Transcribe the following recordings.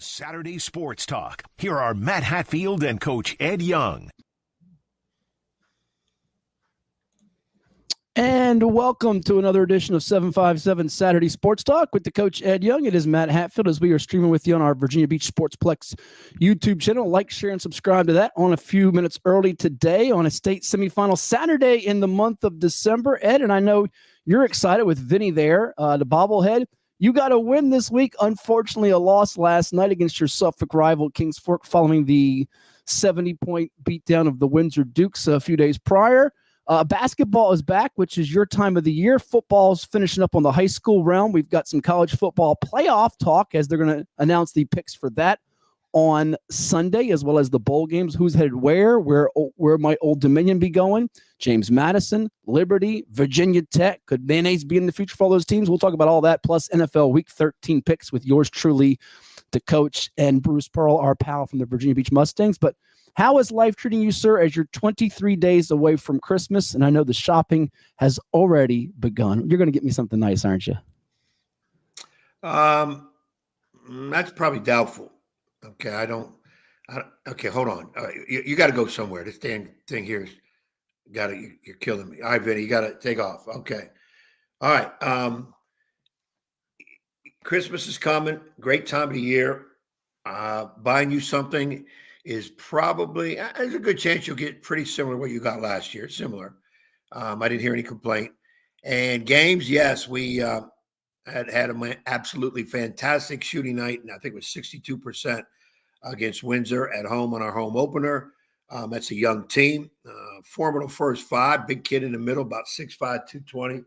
Saturday Sports Talk. Here are Matt Hatfield and Coach Ed Young. And welcome to another edition of 757 Saturday Sports Talk with the Coach Ed Young. It is Matt Hatfield as we are streaming with you on our Virginia Beach PLEX YouTube channel. Like, share, and subscribe to that on a few minutes early today on a state semifinal Saturday in the month of December. Ed, and I know you're excited with Vinny there, the bobblehead. You got a win this week. Unfortunately, a loss last night against your Suffolk rival, Kings Fork, following the 70-point beatdown of the Windsor Dukes a few days prior. Basketball is back, which is your time of the year. Football's finishing up on the high school realm. We've got some college football playoff talk as they're going to announce the picks for that on Sunday, as well as the bowl games. Who's headed where might Old Dominion be going? James Madison, Liberty, Virginia Tech. Could mayonnaise be in the future for all those teams? We'll talk about all that, plus NFL Week 13 picks with yours truly, the coach, and Bruce Pearl, our pal from the Virginia Beach Mustangs. But how is life treating you, sir, as you're 23 days away from Christmas? And I know the shopping has already begun. You're going to get me something nice, aren't you? That's probably doubtful. Okay, okay, hold on. You got to go somewhere. This thing here is you're killing me. All right, Vinny, you got to take off. Okay. All right. Christmas is coming. Great time of the year. Buying you something is probably, there's a good chance you'll get pretty similar to what you got last year. Similar. I didn't hear any complaint. And games, yes, we had an absolutely fantastic shooting night, and I think it was 62% against Windsor at home on our home opener. That's a young team. Formidable first five, big kid in the middle, about 6'5", 220.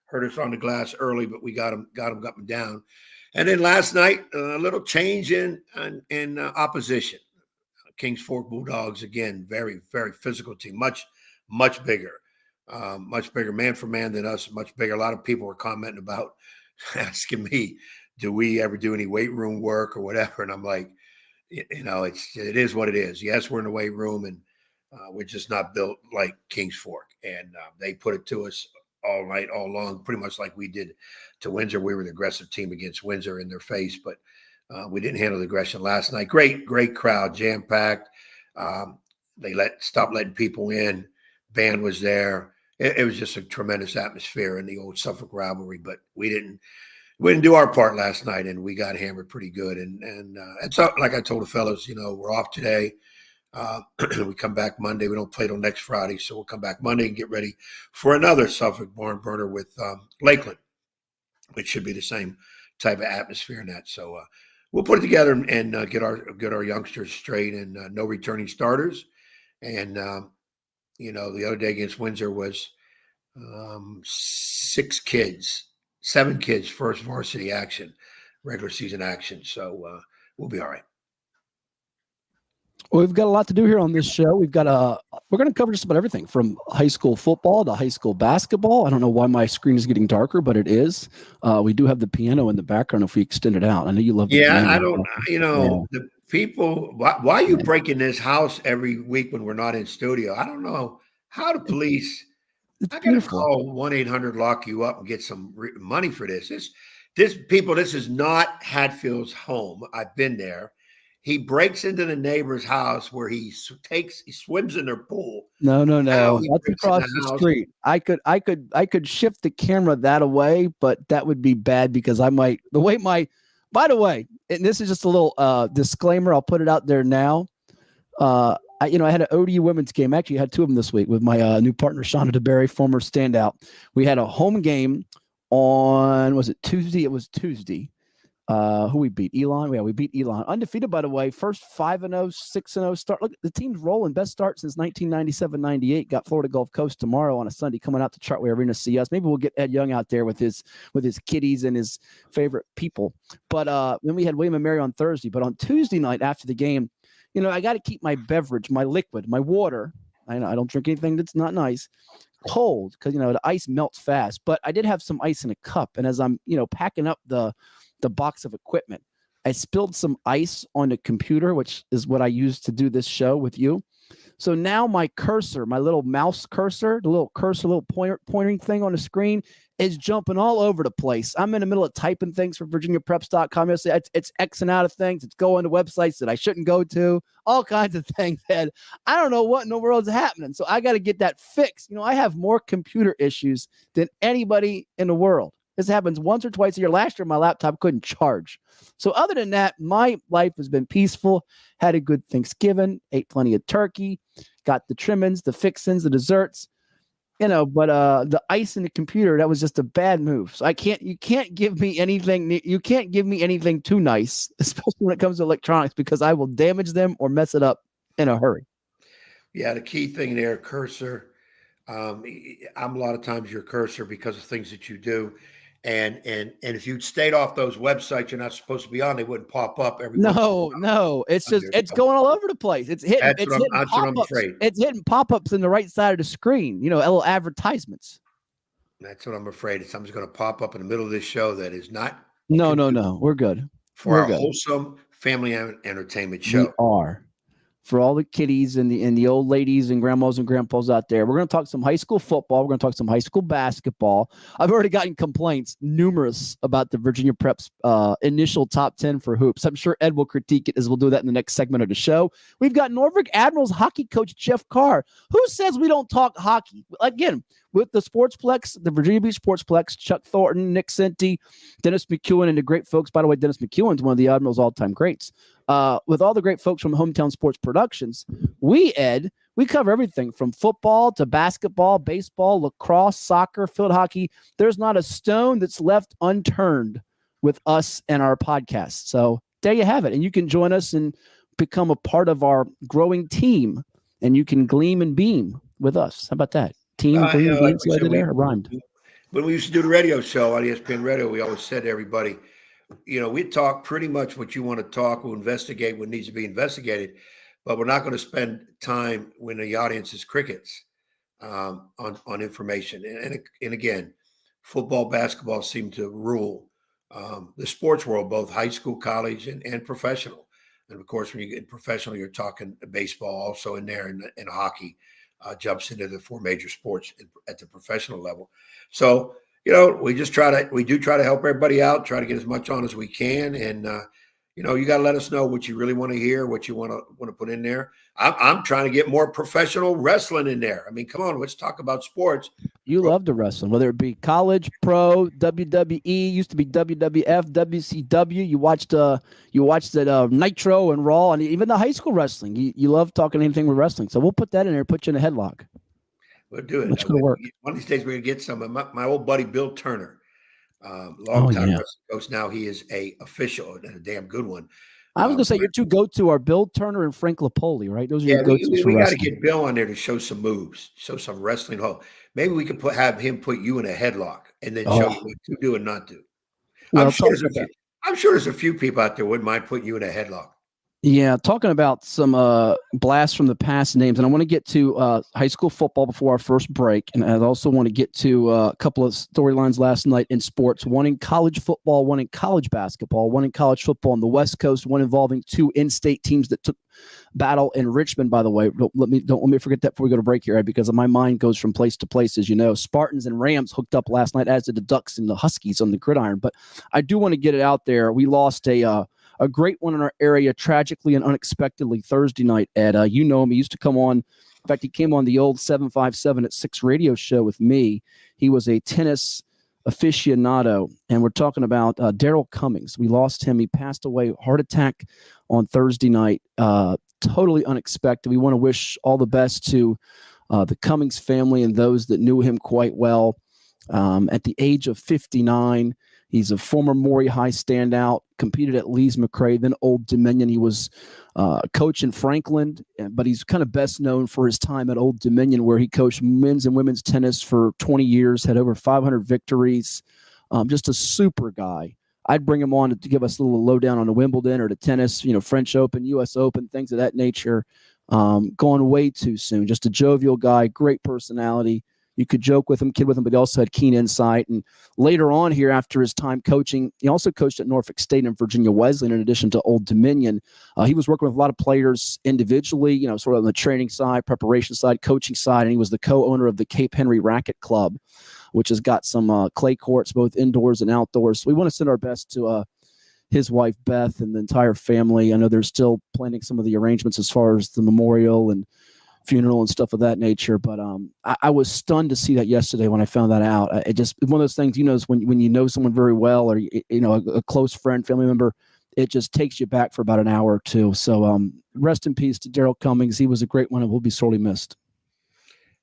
Hurt us on the glass early, but we got him down. And then last night, a little change in opposition. Kings Fork Bulldogs, again, very, very physical team, much bigger, man for man than us, much bigger. A lot of people were commenting about asking me, do we ever do any weight room work or whatever? And I'm like, it is what it is. Yes, we're in the weight room, and we're just not built like Kings Fork. And they put it to us all night, all long, pretty much like we did to Windsor. We were the aggressive team against Windsor in their face, but we didn't handle the aggression last night. Great crowd, jam-packed. They stopped letting people in. Band was there. It was just a tremendous atmosphere in the old Suffolk rivalry, but we didn't do our part last night, and we got hammered pretty good. And so, like I told the fellas, we're off today. We come back Monday. We don't play till next Friday, so we'll come back Monday and get ready for another Suffolk barn burner with Lakeland, which should be the same type of atmosphere in that. So we'll put it together and get our youngsters straight, and no returning starters. And the other day against Windsor was 7 kids first varsity action, regular season action. So we'll be all right. Well, we've got a lot to do here on this show. We're going to cover just about everything from high school football to high school basketball. I don't know why my screen is getting darker, but it is. We do have the piano in the background if we extend it out. I know you love the piano. I don't, the people, why are you breaking this house every week when we're not in studio? I don't know how the police, I got to call 1-800 lock you up and get some money for this. This is not Hatfield's home. I've been there. He breaks into the neighbor's house where he swims in their pool. No. That's across the street. I could shift the camera that away, but that would be bad because by the way, and this is just a little disclaimer. I'll put it out there now. I had an ODU women's game. Actually, I had 2 of them this week with my new partner, Shauna DeBerry, former standout. We had a home game on, was it Tuesday? It was Tuesday. Who we beat? Elon. Yeah, we beat Elon. Undefeated, by the way. First 5-0, 6-0 start. Look, the team's rolling. Best start since 1997-98. Got Florida Gulf Coast tomorrow on a Sunday coming out to Chartway Arena to see us. Maybe we'll get Ed Young out there with his kiddies and his favorite people. But then we had William and Mary on Thursday. But on Tuesday night after the game, I got to keep my beverage, my liquid, my water. I know I don't drink anything that's not nice. Cold because the ice melts fast. But I did have some ice in a cup, and as I'm packing up the the box of equipment. I spilled some ice on the computer, which is what I use to do this show with you. So now my cursor, my little mouse cursor, the little cursor, little pointing thing on the screen is jumping all over the place. I'm in the middle of typing things for VirginiaPreps.com. It's Xing out of things. It's going to websites that I shouldn't go to, all kinds of things. And I don't know what in the world is happening. So I got to get that fixed. I have more computer issues than anybody in the world. This happens once or twice a year. Last year, my laptop couldn't charge. So other than that, my life has been peaceful. Had a good Thanksgiving, ate plenty of turkey, got the trimmings, the fixins, the desserts, but the ice in the computer, that was just a bad move. So you can't give me anything too nice, especially when it comes to electronics, because I will damage them or mess it up in a hurry. Yeah, the key thing there, cursor. I'm a lot of times your cursor because of things that you do. And if you'd stayed off those websites you're not supposed to be on, they wouldn't pop up every No. It's just going all over the place. It's hitting pop-ups. It's hitting pop-ups in the right side of the screen, little advertisements. That's what I'm afraid. Something's going to pop up in the middle of this show that is not. No. We're good. We're good. Wholesome family entertainment show. We are. For all the kiddies and the old ladies and grandmas and grandpas out there. We're going to talk some high school football. We're going to talk some high school basketball. I've already gotten complaints, numerous, about the Virginia Preps initial top 10 for hoops. I'm sure Ed will critique it, as we'll do that in the next segment of the show. We've got Norfolk Admirals hockey coach Jeff Carr. Who says we don't talk hockey? Again, with the Sportsplex, the Virginia Beach Sportsplex, Chuck Thornton, Nick Senti, Dennis McEwen, and the great folks. By the way, Dennis McEwen's one of the Admirals' all-time greats. With all the great folks from Hometown Sports Productions, we cover everything from football to basketball, baseball, lacrosse, soccer, field hockey. There's not a stone that's left unturned with us and our podcast. So there you have it. And you can join us and become a part of our growing team, and you can gleam and beam with us. How about that? Team, gleam, beam, rhymed. When we used to do the radio show on ESPN Radio, we always said to everybody, we talk pretty much what you want to talk. We'll investigate what needs to be investigated, but we're not going to spend time when the audience is crickets on information. And again, football, basketball seem to rule the sports world, both high school, college, and professional. And of course, when you get professional, you're talking baseball also in there, and hockey jumps into the four major sports at the professional level. So, we do try to help everybody out, try to get as much on as we can. And, you got to let us know what you really want to hear, what you want to put in there. I'm trying to get more professional wrestling in there. I mean, come on, let's talk about sports. You love to wrestle, whether it be college, pro, WWE, used to be WWF, WCW. You watched that Nitro and Raw, and even the high school wrestling. You love talking anything with wrestling. So we'll put that in there, put you in a headlock. We'll do it. It's going to work. One of these days, we're going to get some of my old buddy, Bill Turner, long-time wrestling coach. Now he is a official and a damn good one. I was going to say your two go-to are Bill Turner and Frank Lapoli, right? Those are your go-tos. We got to get Bill on there to show some moves, show some wrestling. Maybe we could have him put you in a headlock and then show you what to do and not do. Well, I'm sure there's a few people out there wouldn't mind putting you in a headlock. Yeah, talking about some blasts from the past names, and I want to get to high school football before our first break, and I also want to get to a couple of storylines last night in sports, one in college football, one in college basketball, one in college football on the West Coast, one involving two in-state teams that took battle in Richmond, by the way. Don't let me forget that before we go to break here, Ed, because my mind goes from place to place, as you know. Spartans and Rams hooked up last night, as did the Ducks and the Huskies on the gridiron, but I do want to get it out there. We lost a great one in our area, tragically and unexpectedly, Thursday night. Ed, you know him. He used to come on. In fact, he came on the old 757 at 6 radio show with me. He was a tennis aficionado, and we're talking about Daryl Cummings. We lost him. He passed away, heart attack on Thursday night. Totally unexpected. We want to wish all the best to the Cummings family and those that knew him quite well. At the age of 59, he's a former Maury High standout, competed at Lees McRae, then Old Dominion. He was coach in Franklin, but he's kind of best known for his time at Old Dominion, where he coached men's and women's tennis for 20 years, had over 500 victories. Just a super guy. I'd bring him on to give us a little lowdown on the Wimbledon or the tennis, French Open, U.S. Open, things of that nature. Gone way too soon. Just a jovial guy, great personality. You could joke with him, kid with him, but he also had keen insight. And later on here, after his time coaching, he also coached at Norfolk State and Virginia Wesleyan in addition to Old Dominion. He was working with a lot of players individually, sort of on the training side, preparation side, coaching side, and he was the co-owner of the Cape Henry Racquet Club, which has got some clay courts, both indoors and outdoors. So we want to send our best to his wife, Beth, and the entire family. I know they're still planning some of the arrangements as far as the memorial and funeral and stuff of that nature. But I was stunned to see that yesterday when I found that out. It just one of those things, is when you know someone very well, or a close friend, family member, it just takes you back for about an hour or two. So rest in peace to Daryl Cummings. He was a great one and will be sorely missed.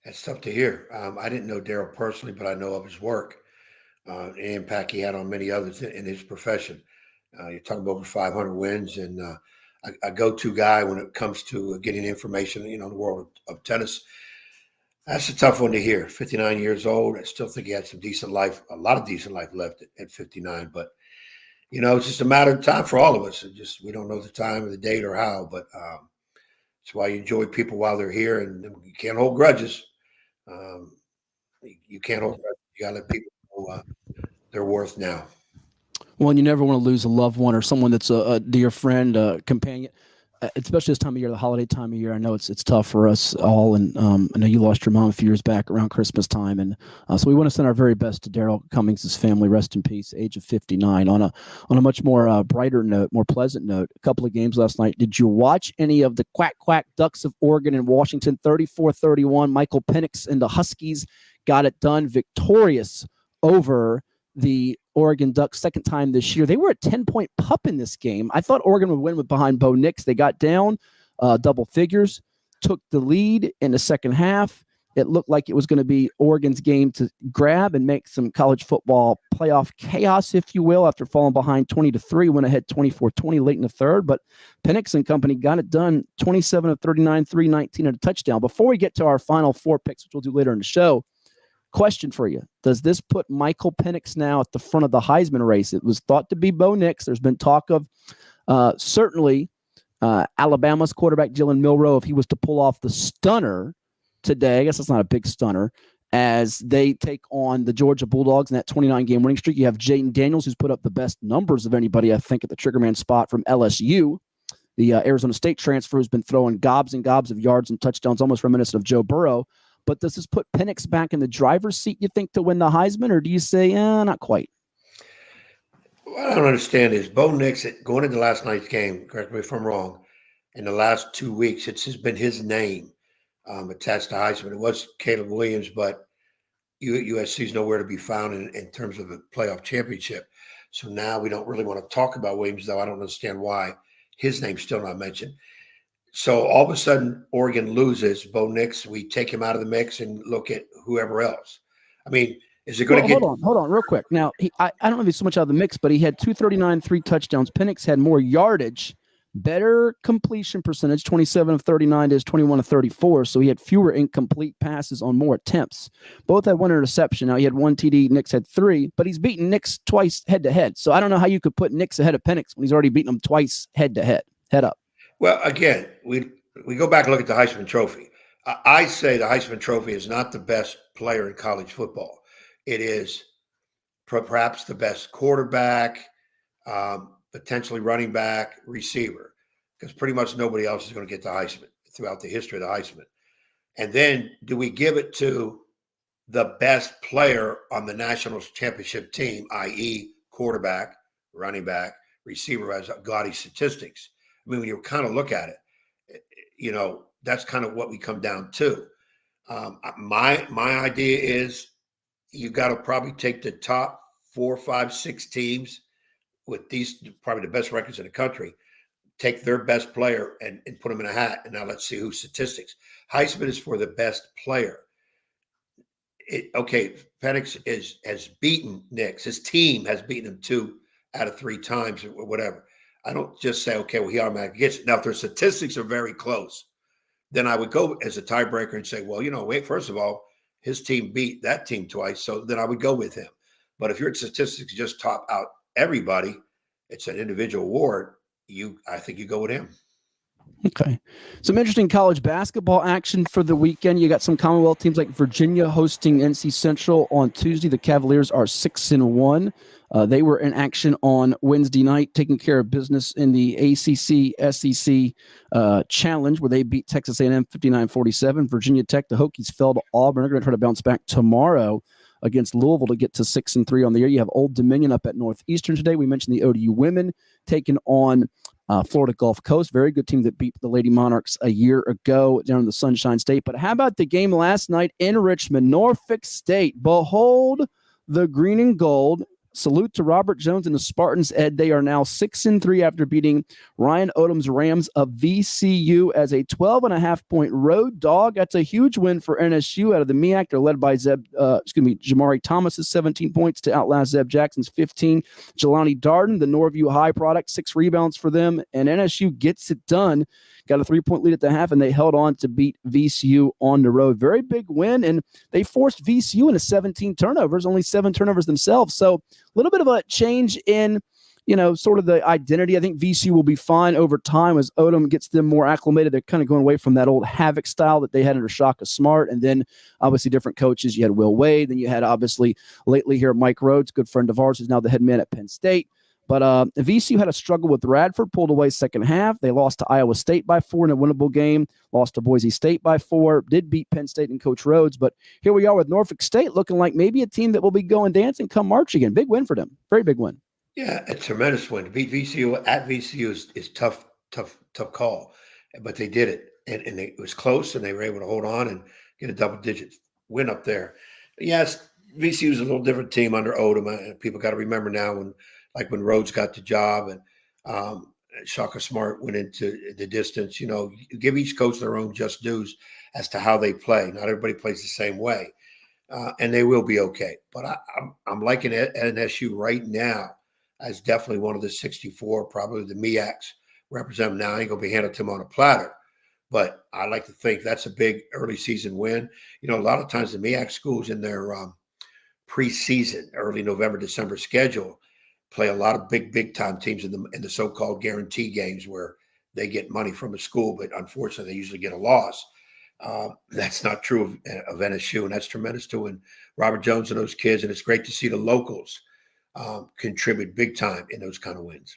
That's tough to hear. I didn't know Daryl personally, but I know of his work, the impact he had on many others in his profession. You're talking about over 500 wins, and a go-to guy when it comes to getting information, in the world of tennis. That's a tough one to hear. 59 years old. I still think he had some decent life, a lot of decent life left at 59. But, it's just a matter of time for all of us. We don't know the time or the date or how, but that's why you enjoy people while they're here, and you can't hold grudges. You can't hold grudges. You got to let people know their worth now. Well, and you never want to lose a loved one or someone that's a dear friend, a companion, especially this time of year, the holiday time of year. I know it's tough for us all, and I know you lost your mom a few years back around Christmas time, and so we want to send our very best to Daryl Cummings' family. Rest in peace, age of 59. On a much more brighter note, more pleasant note, a couple of games last night. Did you watch any of the quack Ducks of Oregon and Washington? 34-31. Michael Penix and the Huskies got it done, victorious over the Oregon Ducks, second time this year. They were a 10-point pup in this game. I thought Oregon would win with behind Bo Nix. They got down double figures, took the lead in the second half. It looked like it was going to be Oregon's game to grab and make some college football playoff chaos, if you will, after falling behind 20-3, went ahead 24-20 late in the third. But Penix and company got it done, 27 of 39, 319 and a touchdown. Before we get to our final four picks, which we'll do later in the show, question for you. Does this put Michael Penix now at the front of the Heisman race? It was thought to be Bo Nix. There's been talk of certainly Alabama's quarterback, Jalen Milroe, if he was to pull off the stunner today. I guess that's not a big stunner, as they take on the Georgia Bulldogs in that 29-game winning streak. You have Jayden Daniels, who's put up the best numbers of anybody, I think, at the triggerman spot from LSU. The Arizona State transfer, who's been throwing gobs and gobs of yards and touchdowns, almost reminiscent of Joe Burrow. But does this put Penix back in the driver's seat, you think, to win the Heisman? Or do you say, not quite? What I don't understand is Bo Nix, going into last night's game, correct me if I'm wrong, in the last 2 weeks, it's just been his name attached to Heisman. It was Caleb Williams, but USC is nowhere to be found in terms of a playoff championship. So now we don't really want to talk about Williams, though I don't understand why his name's still not mentioned. So all of a sudden, Oregon loses Bo Nix. We take him out of the mix and look at whoever else. I mean, is it going to get? Hold on, real quick. Now, I don't know if he's so much out of the mix, but he had 239, 3 touchdowns. Penix had more yardage, better completion percentage, 27 of 39 to his 21 of 34. So he had fewer incomplete passes on more attempts. Both had one interception. Now he had 1 TD. Nix had 3, but he's beaten Nix twice head to head. So I don't know how you could put Nix ahead of Penix when he's already beaten him twice head to head. Head up. Well, again, we go back and look at the Heisman Trophy. I say the Heisman Trophy is not the best player in college football. It is perhaps the best quarterback, potentially running back, receiver, because pretty much nobody else is going to get the Heisman throughout the history of the Heisman. And then do we give it to the best player on the national championship team, i.e. quarterback, running back, receiver, as gaudy statistics? I mean, when you kind of look at it, that's kind of what we come down to. My idea is you got to probably take the top 4, 5, 6 teams with these probably the best records in the country, take their best player and put them in a hat, and now let's see who's statistics. Heisman is for the best player. Penix has beaten Nix. His team has beaten him 2 out of 3 times or whatever. I don't just say, okay, well, he automatically gets it. Now, if their statistics are very close, then I would go as a tiebreaker and say, well, first of all, his team beat that team twice, so then I would go with him. But if your statistics just top out everybody, it's an individual award, I think you go with him. Okay. Some interesting college basketball action for the weekend. You got some Commonwealth teams like Virginia hosting NC Central on Tuesday. The Cavaliers are 6-1. They were in action on Wednesday night, taking care of business in the ACC SEC Challenge, where they beat Texas A&M 59-47. Virginia Tech, the Hokies, fell to Auburn. They're going to try to bounce back tomorrow against Louisville to get to 6-3 on the year. You have Old Dominion up at Northeastern today. We mentioned the ODU women taking on Florida Gulf Coast, very good team that beat the Lady Monarchs a year ago down in the Sunshine State. But how about the game last night in Richmond? Norfolk State, behold the green and gold. Salute to Robert Jones and the Spartans, Ed. They are now 6-3 after beating Ryan Odom's Rams of VCU as a 12.5-point road dog. That's a huge win for NSU out of the MEAC. They're led by Jamari Thomas's 17 points to outlast Zeb Jackson's 15. Jelani Darden, the Norview High product, 6 rebounds for them, and NSU gets it done. Got a 3-point lead at the half, and they held on to beat VCU on the road. Very big win, and they forced VCU into 17 turnovers, only 7 turnovers themselves. So a little bit of a change in, sort of the identity. I think VCU will be fine over time as Odom gets them more acclimated. They're kind of going away from that old Havoc style that they had under Shaka Smart, and then obviously different coaches. You had Will Wade, then you had obviously lately here Mike Rhodes, good friend of ours, who's now the head man at Penn State. But VCU had a struggle with Radford, pulled away second half. They lost to Iowa State by 4 in a winnable game, lost to Boise State by 4, did beat Penn State and Coach Rhodes. But here we are with Norfolk State looking like maybe a team that will be going dancing come March again. Big win for them. Very big win. Yeah, a tremendous win. To beat VCU at VCU is tough call. But they did it. And it was close, and they were able to hold on and get a double-digit win up there. Yes, VCU is a little different team under Odom. People got to remember now when Rhodes got the job and Shaka Smart went into the distance, give each coach their own just dues as to how they play. Not everybody plays the same way, and they will be okay. But I'm liking NSU right now as definitely one of the 64, probably the MEACs represent them now. I ain't going to be handed to them on a platter, but I like to think that's a big early season win. A lot of times the MEAC schools in their preseason, early November, December schedule, play a lot of big time teams in the so-called guarantee games where they get money from a school, but unfortunately they usually get a loss. That's not true of NSU, and that's tremendous too. And Robert Jones and those kids, and it's great to see the locals contribute big time in those kind of wins.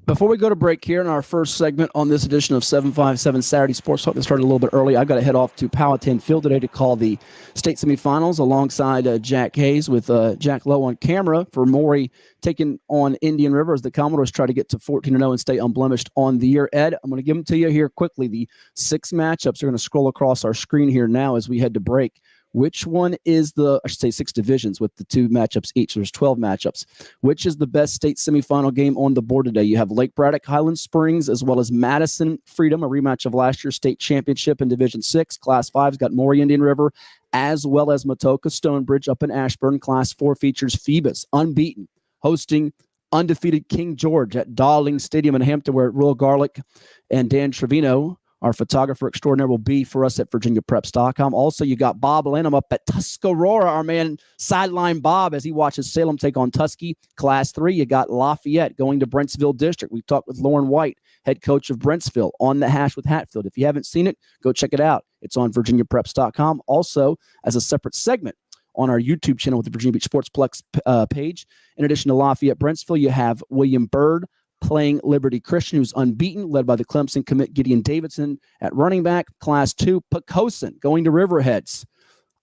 Before we go to break here in our first segment on this edition of 757 Saturday Sports Talk that started a little bit early, I've got to head off to Powhatan Field today to call the state semifinals alongside Jack Hayes with Jack Lowe on camera for Maury taking on Indian River as the Commodores try to get to 14-0 and stay unblemished on the year. Ed, I'm going to give them to you here quickly. The 6 matchups are going to scroll across our screen here now as we head to break. Which one is I should say 6 divisions with the 2 matchups each. There's 12 matchups. Which is the best state semifinal game on the board today? You have Lake Braddock, Highland Springs, as well as Madison Freedom, a rematch of last year's state championship in Division 6. Class 5's got Maury Indian River, as well as Matoka Stonebridge up in Ashburn. Class 4 features Phoebus, unbeaten, hosting undefeated King George at Dawling Stadium in Hampton, where Royal Garlic and Dan Trevino, our photographer extraordinaire, will be for us at VirginiaPreps.com. Also, you got Bob Lanham up at Tuscarora, our man Sideline Bob, as he watches Salem take on Tuskegee. Class 3, you got Lafayette going to Brentsville District. We talked with Lauren White, head coach of Brentsville, on the hash with Hatfield. If you haven't seen it, go check it out. It's on VirginiaPreps.com. Also, as a separate segment on our YouTube channel with the Virginia Beach Sports PLEX page. In addition to Lafayette Brentsville, you have William Byrd playing Liberty Christian, who's unbeaten, led by the Clemson commit Gideon Davidson at running back. Class 2, Poquoson going to Riverheads.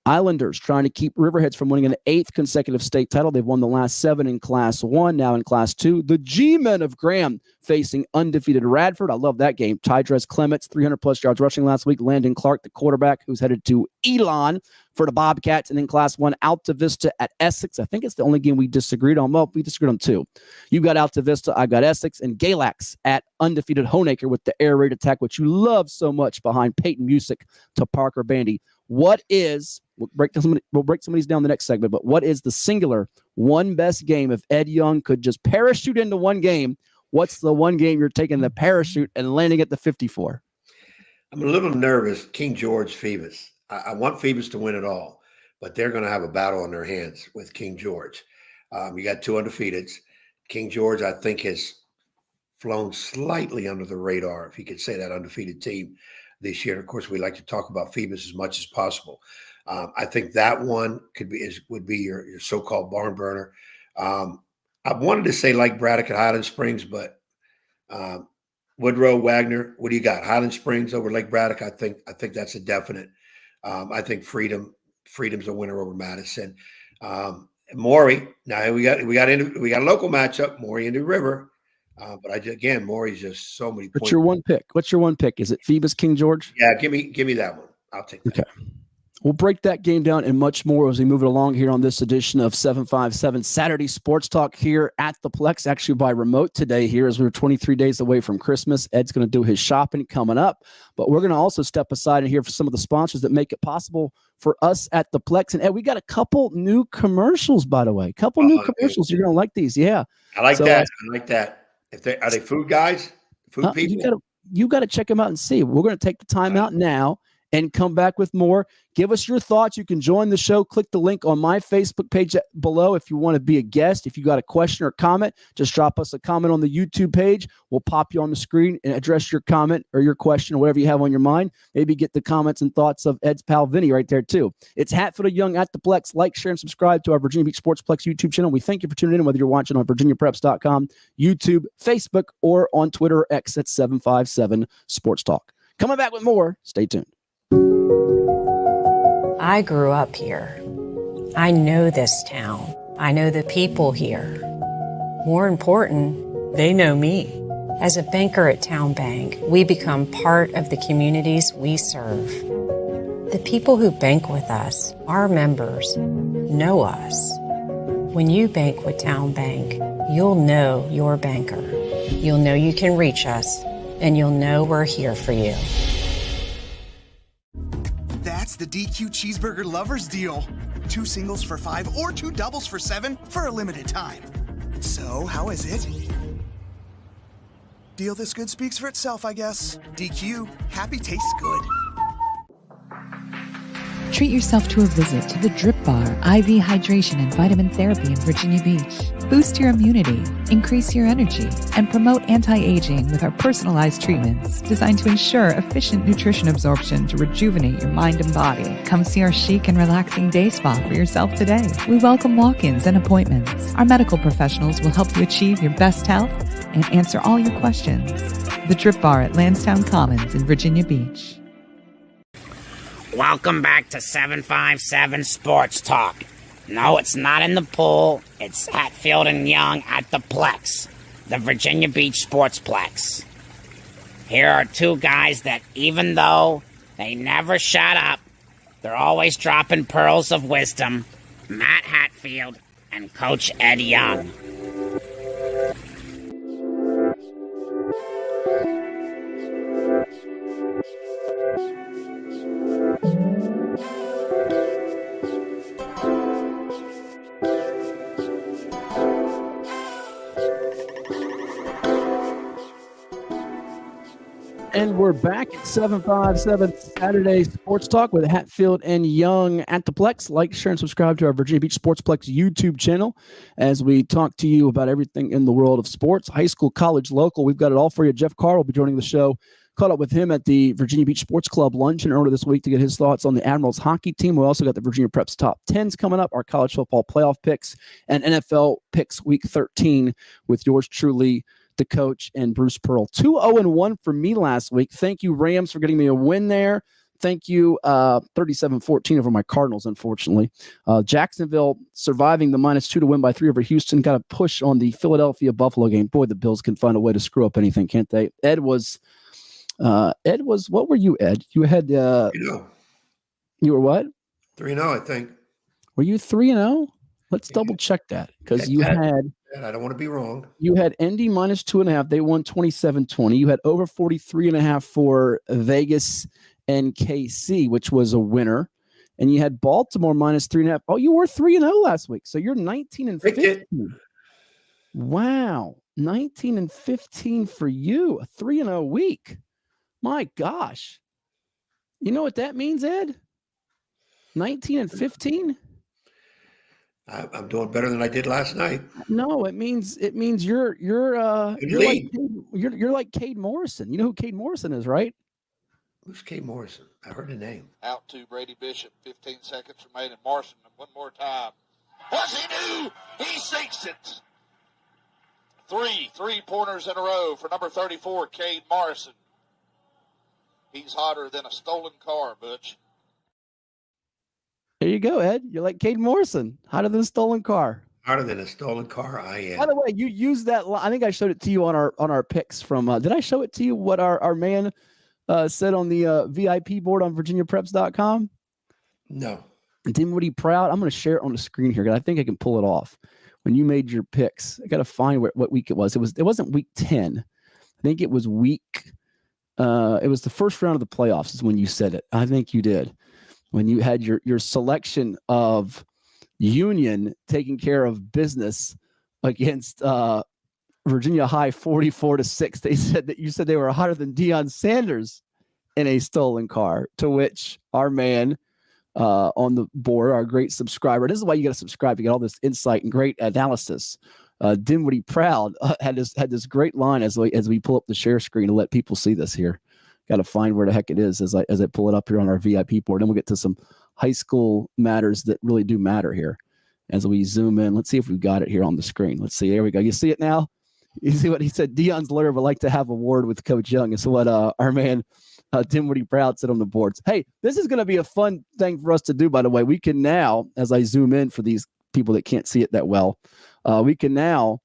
Islanders trying to keep Riverheads from winning an 8th consecutive state title. They've won the last 7 in Class 1, now in Class 2. The G-Men of Graham facing undefeated Radford. I love that game. Tydres Clements, 300-plus yards rushing last week. Landon Clark, the quarterback, who's headed to Elon for the Bobcats. And in Class 1, Alta Vista at Essex. I think it's the only game we disagreed on. Well, we disagreed on 2. You got Alta Vista, I got Essex, and Galax at undefeated Honaker with the air raid attack, which you love so much, behind Peyton Music to Parker Bandy. What is, we'll break some of these down the next segment, but what is the singular one best game if Ed Young could just parachute into one game? What's the one game you're taking the parachute and landing at the 54? I'm a little nervous. King George, Phoebus. I want Phoebus to win it all, but they're going to have a battle on their hands with King George. You got 2 undefeateds. King George, I think, has flown slightly under the radar, if you could say that, undefeated team this year. And of course, we like to talk about Phoebus as much as possible. I think that one would be your so-called barn burner. I wanted to say like Braddock at Highland Springs, but Woodrow, Wagner, what do you got? Highland Springs over Lake Braddock. I think that's a definite. I think Freedom's a winner over Madison. Maury. Now we got a local matchup, Maury and New River. But Maury's just so many points. What's your one pick? Is it Phoebus King George? Yeah, give me that one. I'll take that. Okay. We'll break that game down and much more as we move it along here on this edition of 757 Saturday Sports Talk here at the Plex, actually by remote today here as we're 23 days away from Christmas. Ed's going to do his shopping coming up, but we're going to also step aside and hear from some of the sponsors that make it possible for us at the Plex. And Ed, we got a couple new commercials, by the way. New commercials. You're going to like these. Yeah. I like that. Are they food guys? Food people? You got to check them out and see. We're going to take the time out now and come back with more. Give us your thoughts. You can join the show. Click the link on my Facebook page below if you want to be a guest. If you got a question or comment, just drop us a comment on the YouTube page. We'll pop you on the screen and address your comment or your question or whatever you have on your mind. Maybe get the comments and thoughts of Ed's pal Vinny right there too. It's Hatfield and Young at the Plex. Like, share, and subscribe to our Virginia Beach Sports Plex YouTube channel. We thank you for tuning in, whether you're watching on VirginiaPreps.com, YouTube, Facebook, or on Twitter or X at 757 Sports Talk. Coming back with more. Stay tuned. I grew up here. I know this town. I know the people here. More important, they know me. As a banker at Town Bank, we become part of the communities we serve. The people who bank with us, our members, know us. When you bank with Town Bank, you'll know your banker. You'll know you can reach us, and you'll know we're here for you. That's the DQ Cheeseburger Lovers Deal. 2 singles for $5 or 2 doubles for $7 for a limited time. So, how is it? Deal this good speaks for itself, I guess. DQ, happy tastes good. Treat yourself to a visit to the Drip Bar, IV hydration and vitamin therapy in Virginia Beach. Boost your immunity, increase your energy, and promote anti-aging with our personalized treatments designed to ensure efficient nutrition absorption to rejuvenate your mind and body. Come see our chic and relaxing day spa for yourself today. We welcome walk-ins and appointments. Our medical professionals will help you achieve your best health and answer all your questions. The Drip Bar at Lansdowne Commons in Virginia Beach. Welcome back to 757 Sports Talk. No, it's not in the pool. It's Hatfield and Young at the Plex, the Virginia Beach Sports Plex. Here are two guys that, even though they never shut up, they're always dropping pearls of wisdom. Matt Hatfield and Coach Ed Young. And we're back at 757 Saturday Sports Talk with Hatfield and Young at the Plex. Like, share, and subscribe to our Virginia Beach Sports Plex YouTube channel as we talk to you about everything in the world of sports, high school, college, local. We've got it all for you. Jeff Carr will be joining the show. Caught up with him at the Virginia Beach Sports Club luncheon earlier this week to get his thoughts on the Admirals hockey team. We also got the Virginia Preps top 10s coming up, our college football playoff picks, and NFL picks week 13 with yours truly, the coach, and Bruce Pearl. 2-0-1 for me last week. Thank you, Rams, for getting me a win there. Thank you, 37-14 over my Cardinals, unfortunately. Jacksonville surviving the -2 to win by 3 over Houston. Got a push on the Philadelphia-Buffalo game. Boy, the Bills can find a way to screw up anything, can't they? Ed was, what were you, Ed? You had, you were what? 3-0, I think. Were you 3-0? Let's double check that, because you had. I don't want to be wrong. You had Indy -2.5. They won 27-20. You had over 43.5 for Vegas and KC, which was a winner. And you had Baltimore -3.5. Oh, you were 3-0 last week. So you're 19-15. Wow. 19-15 for you. A 3-0 week. My gosh. You know what that means, Ed? 19-15? I'm doing better than I did last night. No, it means you're like Cade Morrison. You know who Cade Morrison is, right? Who's Cade Morrison? I heard the name. Out to Brady Bishop. 15 seconds remaining. Morrison, one more time. What's he do? He sinks it. Three-pointers in a row for number 34, Cade Morrison. He's hotter than a stolen car, Butch. There you go, Ed. You're like Cade Morrison, hotter than a stolen car. Hotter than a stolen car, I am. By the way, you used that. I think I showed it to you on our picks from. Did I show it to you what our man said on the VIP board on VirginiaPreps.com? No. Dinwiddie Proud. I'm going to share it on the screen here because I think I can pull it off. When you made your picks, I got to find what week it was. It wasn't week 10. I think it was week. It was the first round of the playoffs is when you said it. I think you did. When you had your selection of Union taking care of business against Virginia High 44-6. They said that you said they were hotter than Deion Sanders in a stolen car, to which our man on the board, our great subscriber, this is why you got to subscribe. You get all this insight and great analysis. Dinwiddie Proud had this great line as we pull up the share screen to let people see this here. Got to find where the heck it is as I pull it up here on our VIP board. Then we'll get to some high school matters that really do matter here as we zoom in. Let's see if we've got it here on the screen. Let's see. There we go. You see it now? You see what he said? Deion's lawyer would like to have a word with Coach Young. It's what our man Dinwiddie Proud said on the boards. Hey, this is going to be a fun thing for us to do, by the way. We can now, as I zoom in for these people that can't see it that well, we can now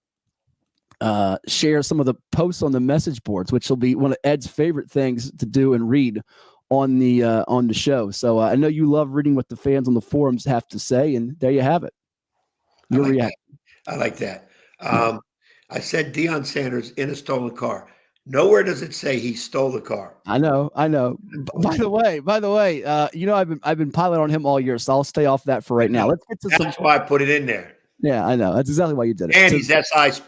share some of the posts on the message boards, which will be one of Ed's favorite things to do and read on the show. So I know you love reading what the fans on the forums have to say, and there you have it. Your reaction. I like that. I said Deion Sanders in a stolen car. Nowhere does it say he stole the car. I know. By the way, I've been piling on him all year, so I'll stay off that for right now. Let's get to That's why I put it in there. Yeah, I know. That's exactly why you did it. And he's SI's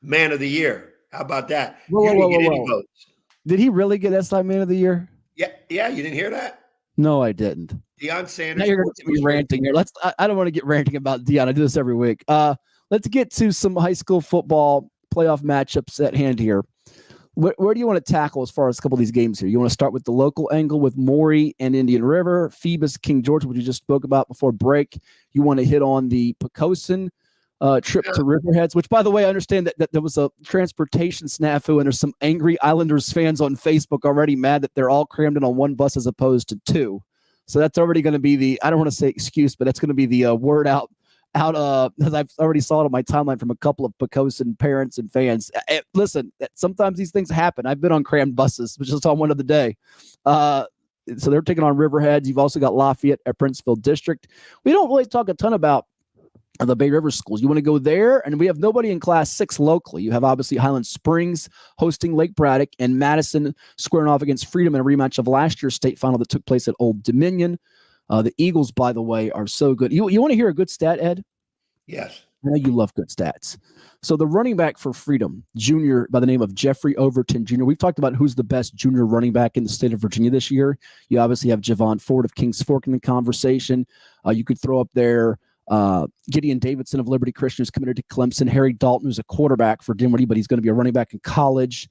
Man of the Year. How about that? Whoa. Did he really get SI Man of the Year? Yeah. You didn't hear that? No, I didn't. Deion Sanders. Now you're going to get me ranting here. I don't want to get ranting about Deion. I do this every week. Let's get to some high school football playoff matchups at hand here. Where do you want to tackle as far as a couple of these games here? You want to start with the local angle with Maury and Indian River, Phoebus, King George, which you just spoke about before break. You want to hit on the Pocosin trip to Riverheads, which, by the way, I understand that there was a transportation snafu, and there's some angry Islanders fans on Facebook already mad that they're all crammed in on one bus as opposed to two. So that's already going to be I don't want to say excuse, but that's going to be the word out because I've already saw it on my timeline from a couple of Pocosin parents and fans. Listen, sometimes these things happen. I've been on crammed buses, which is on one of the day. So they're taking on Riverheads. You've also got Lafayette at Princeville District. We don't really talk a ton about the Bay River schools. You want to go there, and we have nobody in Class 6 locally. You have obviously Highland Springs hosting Lake Braddock and Madison squaring off against Freedom in a rematch of last year's state final that took place at Old Dominion. The Eagles, by the way, are so good. You want to hear a good stat, Ed? Yes. I know you love good stats. So the running back for Freedom, junior by the name of Jeffrey Overton Jr. We've talked about who's the best junior running back in the state of Virginia this year. You obviously have Javon Ford of Kings Fork in the conversation. You could throw up there Gideon Davidson of Liberty Christian, who's committed to Clemson. Harry Dalton, who's a quarterback for Dinwiddie, but he's going to be a running back in college.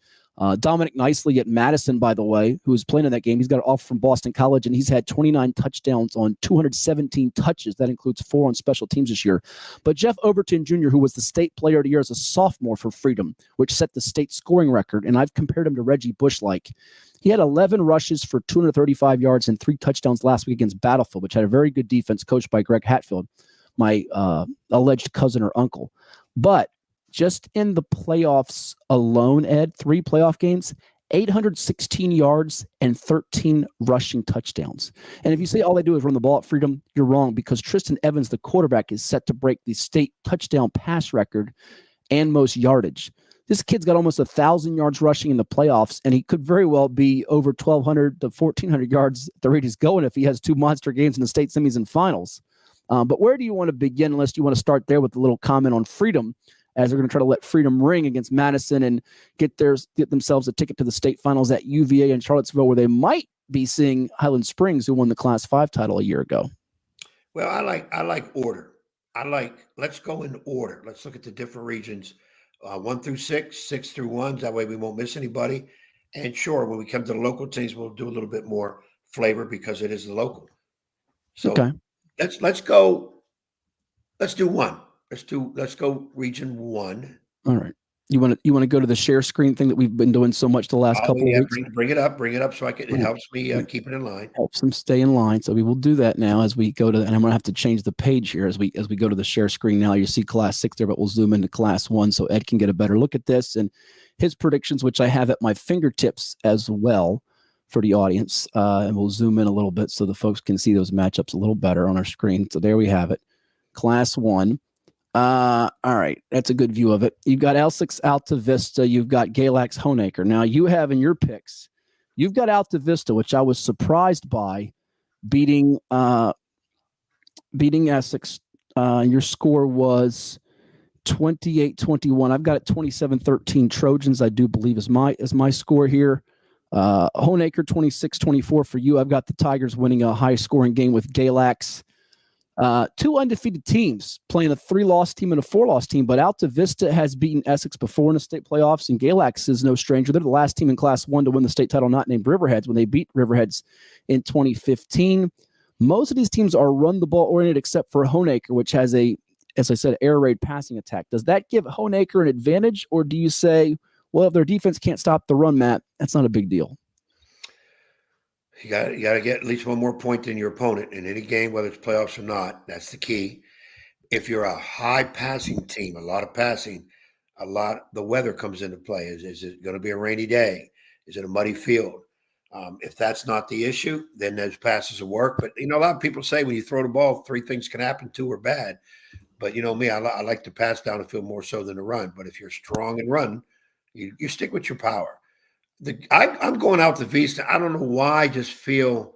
Dominic Nicely at Madison, by the way, who was playing in that game. He's got an offer from Boston College, and he's had 29 touchdowns on 217 touches. That includes 4 on special teams this year. But Jeff Overton Jr., who was the state player of the year as a sophomore for Freedom, which set the state scoring record, and I've compared him to Reggie Bush-like. He had 11 rushes for 235 yards and 3 touchdowns last week against Battlefield, which had a very good defense coached by Greg Hatfield, my alleged cousin or uncle. But just in the playoffs alone, Ed, 3 playoff games, 816 yards and 13 rushing touchdowns. And if you say all they do is run the ball at Freedom, you're wrong, because Tristan Evans, the quarterback, is set to break the state touchdown pass record and most yardage. This kid's got almost 1,000 yards rushing in the playoffs, and he could very well be over 1,200 to 1,400 yards at the rate he's going if he has 2 monster games in the state semis and finals. But where do you want to begin, unless you want to start there with a little comment on Freedom, as they're going to try to let Freedom ring against Madison and get themselves a ticket to the state finals at UVA in Charlottesville, where they might be seeing Highland Springs, who won the Class 5 title a year ago. Well, I like order. let's go in order. Let's look at the different regions, 1 through 6, 6 through 1. That way we won't miss anybody. And sure, when we come to the local teams, we'll do a little bit more flavor because it is the local. So Okay. let's go. Let's do 1. Let's go region 1. All right. You want to go to the share screen thing that we've been doing so much the last couple of weeks? Bring it up so it helps me keep it in line. Helps them stay in line. So we will do that now as we go to, and I'm going to have to change the page here as we go to the share screen now. You see Class 6 there, but we'll zoom into Class 1 so Ed can get a better look at this and his predictions, which I have at my fingertips as well for the audience. And we'll zoom in a little bit so the folks can see those matchups a little better on our screen. So there we have it. Class 1. All right. That's a good view of it. You've got L6 Alta Vista. You've got Galax Honaker. Now you have in your picks, you've got Alta Vista, which I was surprised by beating Essex. Your score was 28-21. I've got it 27-13 Trojans, I do believe is my score here. Honaker 26-24 for you. I've got the Tigers winning a high scoring game with Galax. 2 undefeated teams playing a 3-loss team and a 4-loss team, but Alta Vista has beaten Essex before in the state playoffs, and Galax is no stranger. They're the last team in Class 1 to win the state title, not named Riverheads, when they beat Riverheads in 2015. Most of these teams are run-the-ball oriented except for Honaker, which has as I said, air raid passing attack. Does that give Honaker an advantage, or do you say, well, if their defense can't stop the run, Matt, that's not a big deal? You got to get at least one more point than your opponent in any game, whether it's playoffs or not. That's the key. If you're a high passing team, a lot of passing, the weather comes into play. Is it going to be a rainy day? Is it a muddy field? If that's not the issue, then those passes will work. But, a lot of people say when you throw the ball, 3 things can happen, 2 are bad. But, me, I like to pass down the field more so than to run. But if you're strong and run, you stick with your power. I'm going out to Vista. I don't know why I just feel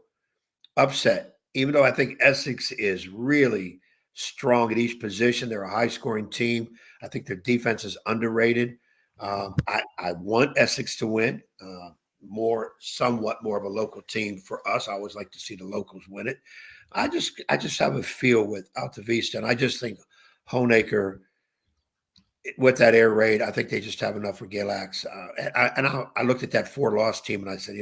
upset, even though I think Essex is really strong at each position. They're a high-scoring team. I think their defense is underrated. I want Essex to win. Somewhat more of a local team for us. I always like to see the locals win it. I just have a feel with Alta Vista, and I just think Honaker, with that air raid, I think they just have enough for Galax. I looked at that 4-loss team and I said,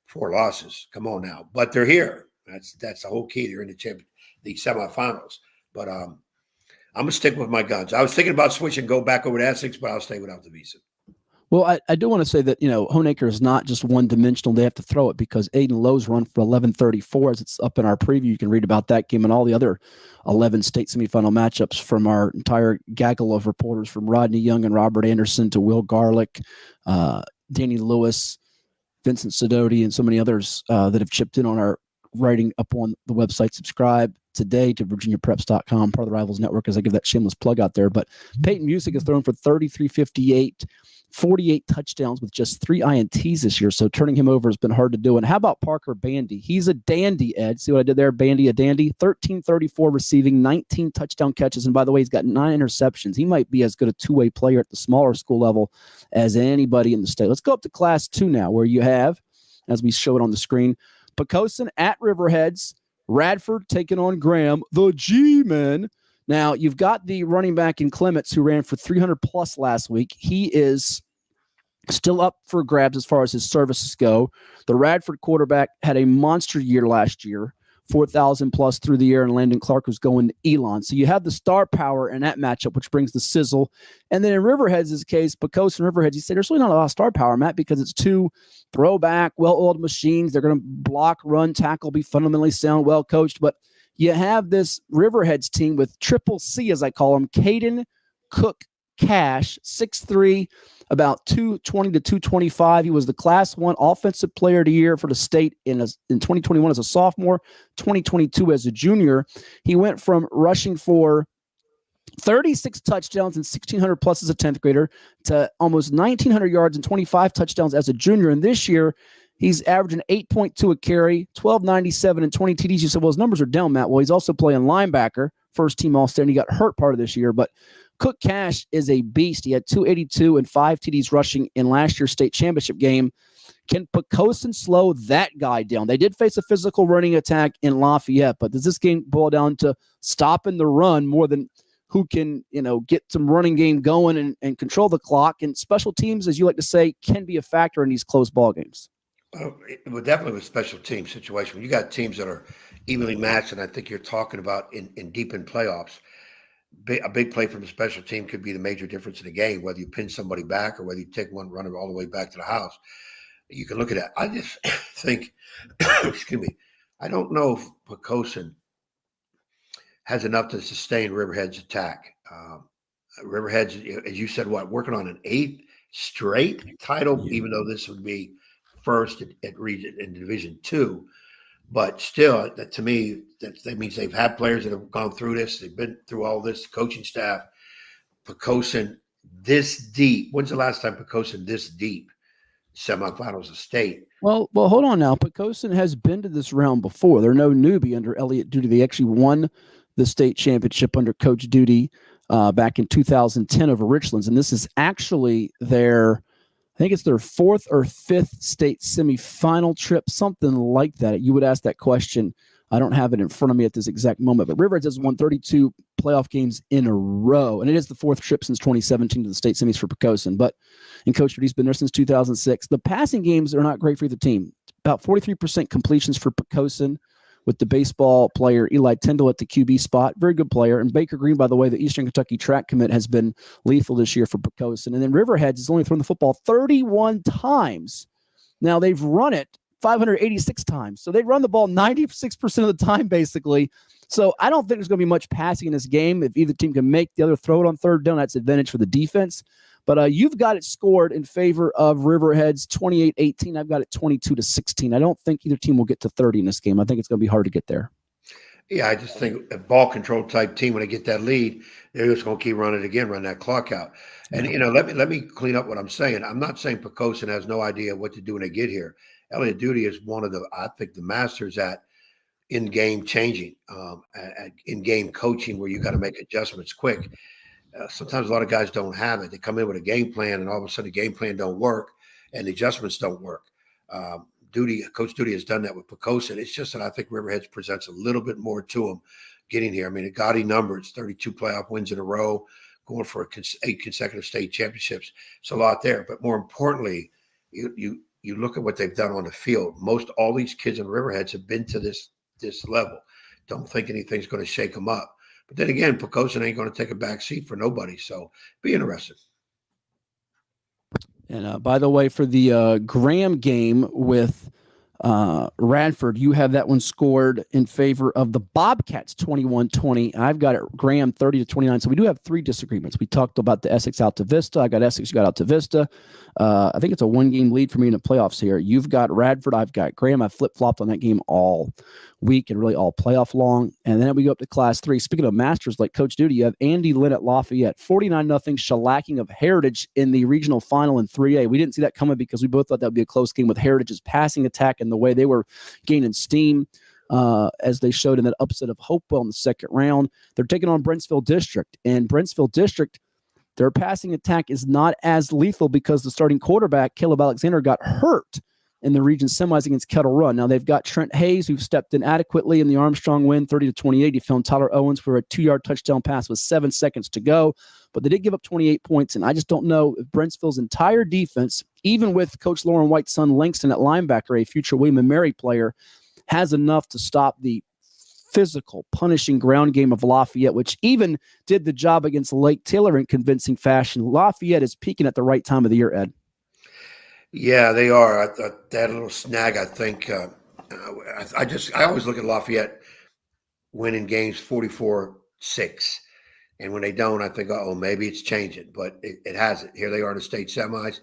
4 losses, come on now. But they're here. That's the whole key. They're in the semifinals. But I'm gonna stick with my guns. I was thinking about switching, go back over to Essex, but I'll stay with Alta Vista. Well, I do want to say that, Honaker is not just one-dimensional. They have to throw it because Aiden Lowe's run for 11:34, as it's up in our preview. You can read about that game and all the other 11 state semifinal matchups from our entire gaggle of reporters, from Rodney Young and Robert Anderson to Will Garlick, Danny Lewis, Vincent Sidoti, and so many others that have chipped in on our writing up on the website. Subscribe today to VirginiaPreps.com, part of the Rivals Network, as I give that shameless plug out there. But Peyton Music has thrown for 33-58. 48 touchdowns with just 3 INTs this year, so turning him over has been hard to do. And how about Parker Bandy? He's a dandy, Ed. See what I did there? Bandy, a dandy. 13-34 receiving, 19 touchdown catches. And by the way, he's got 9 interceptions. He might be as good a two-way player at the smaller school level as anybody in the state. Let's go up to Class 2 now, where you have, as we show it on the screen, Poquoson at Riverheads, Radford taking on Graham, the G-Men. Now, you've got the running back in Clements who ran for 300-plus last week. He is still up for grabs as far as his services go. The Radford quarterback had a monster year last year, 4,000-plus through the air, and Landon Clark was going to Elon. So you have the star power in that matchup, which brings the sizzle. And then in Riverheads' case, Poquoson and Riverheads, you say there's really not a lot of star power, Matt, because it's 2 throwback, well-oiled machines. They're going to block, run, tackle, be fundamentally sound, well-coached. But you have this Riverheads team with Triple C, as I call him, Caden Cook Cash, 6'3", about 220 to 225. He was the Class 1 Offensive Player of the Year for the state in 2021 as a sophomore, 2022 as a junior. He went from rushing for 36 touchdowns and 1,600 plus as a 10th grader to almost 1,900 yards and 25 touchdowns as a junior. And this year, he's averaging 8.2 a carry, 1297 and 20 TDs. You said, well, his numbers are down, Matt. Well, he's also playing linebacker, first team All-State, and he got hurt part of this year. But Cook Cash is a beast. He had 282 and 5 TDs rushing in last year's state championship game. Can Pocosin slow that guy down? They did face a physical running attack in Lafayette, but does this game boil down to stopping the run more than who can, get some running game going and control the clock? And special teams, as you like to say, can be a factor in these close ball games. It would definitely be a special team situation. When you got teams that are evenly matched, and I think you're talking about in deep in playoffs, a big play from a special team could be the major difference in the game, whether you pin somebody back or whether you take one runner all the way back to the house. You can look at that. I just think, excuse me, I don't know if Pocosin has enough to sustain Riverhead's attack. Riverhead's, as you said, working on an 8th straight title, even though this would be first at region in Division 2. But still, to me, that means they've had players that have gone through this. They've been through all this, coaching staff. Pocosin this deep. When's the last time Pocosin this deep? Semifinals of state. Well, hold on now. Pocosin has been to this round before. They're no newbie under Elliott Duty. They actually won the state championship under Coach Duty back in 2010 over Richlands. And this is actually I think it's their 4th or 5th state semifinal trip, something like that. You would ask that question. I don't have it in front of me at this exact moment, but Riverheads has won 32 playoff games in a row, and it is the 4th trip since 2017 to the state semis for Pocosin. But Coach Duty's been there since 2006. The passing games are not great for either team. About 43% completions for Pocosin, with the baseball player Eli Tyndall at the QB spot. Very good player. And Baker Green, by the way, the Eastern Kentucky track commit, has been lethal this year for Pocosin. And then Riverheads has only thrown the football 31 times. Now, they've run it 586 times. So they run the ball 96% of the time, basically. So I don't think there's going to be much passing in this game. If either team can make the other throw it on third down, that's advantage for the defense. But you've got it scored in favor of Riverheads 28-18. I've got it 22-16. I don't think either team will get to 30 in this game. I think it's going to be hard to get there. Yeah, I just think a ball control type team, when they get that lead, they're just going to keep running it again, run that clock out. And, let me clean up what I'm saying. I'm not saying Pocosin has no idea what to do when they get here. Elliott Duty is one of the masters at in-game changing, at in-game coaching, where you got to make adjustments quick. Sometimes a lot of guys don't have it. They come in with a game plan, and all of a sudden the game plan don't work, and the adjustments don't work. Coach Duty has done that with Pocosin. It's just that I think Riverheads presents a little bit more to them getting here. I mean, a gaudy number. It's 32 playoff wins in a row, going for 8 consecutive state championships. It's a lot there. But more importantly, you look at what they've done on the field. Most all these kids in Riverheads have been to this level. Don't think anything's going to shake them up. But then again, Pocosin ain't going to take a back seat for nobody. So be interested. And by the way, for the Graham game with Radford, you have that one scored in favor of the Bobcats 21-20. I've got it Graham 30-29. So we do have 3 disagreements. We talked about the Essex out to Vista. I got Essex, you got out to Vista. I think it's a 1-game lead for me in the playoffs here. You've got Radford, I've got Graham. I flip-flopped on that game all week and really all playoff long. And then we go up to Class 3. Speaking of masters like Coach Duty, you have Andy Lynn at Lafayette, 49-0 shellacking of Heritage in the regional final in 3A. We didn't see that coming because we both thought that would be a close game with Heritage's passing attack and the way they were gaining steam as they showed in that upset of Hopewell in the second round. They're taking on Brentsville District, and Brentsville District, their passing attack is not as lethal because the starting quarterback, Caleb Alexander, got hurt in the region semis against Kettle Run. Now they've got Trent Hayes, who stepped in adequately in the Armstrong win, 30-28. He found Tyler Owens for a 2-yard touchdown pass with 7 seconds to go, but they did give up 28 points. And I just don't know if Brentsville's entire defense, even with Coach Lauren White's son Langston at linebacker, a future William & Mary player, has enough to stop the physical, punishing ground game of Lafayette, which even did the job against Lake Taylor in convincing fashion. Lafayette is peaking at the right time of the year, Ed. Yeah, they are. I thought that little snag, I think, I always look at Lafayette winning games 44-6. And when they don't, I think, maybe it's changing. But it hasn't. Here they are in the state semis.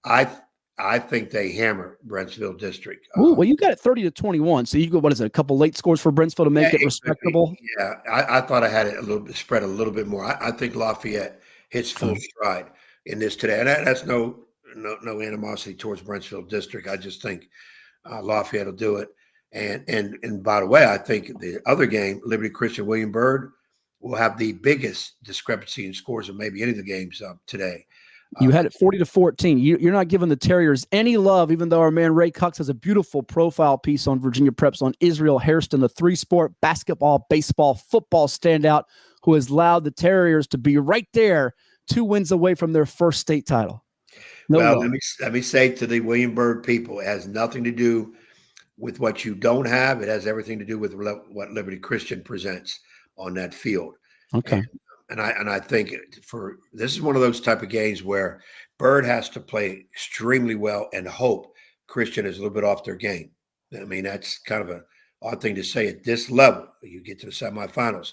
I think they hammer Brentsville District. Well, you got it 30-21. So you go, what is it, a couple late scores for Brentsville to make it respectable? Yeah, I thought I had it spread a little bit more. I think Lafayette hits full stride in this today. And that's no animosity towards Brentsville District. I just think Lafayette will do it. And by the way, I think the other game, Liberty Christian William Byrd, will have the biggest discrepancy in scores of maybe any of the games today. You had it 40-14. You're not giving the Terriers any love, even though our man Ray Cox has a beautiful profile piece on Virginia Preps on Israel Hairston, the three-sport basketball, baseball, football standout who has allowed the Terriers to be right there 2 wins away from their first state title. Let me say to the William Byrd people, it has nothing to do with what you don't have. It has everything to do with what Liberty Christian presents on that field. Okay. And I think this is one of those type of games where Byrd has to play extremely well and hope Christian is a little bit off their game. I mean, that's kind of an odd thing to say at this level. You get to the semifinals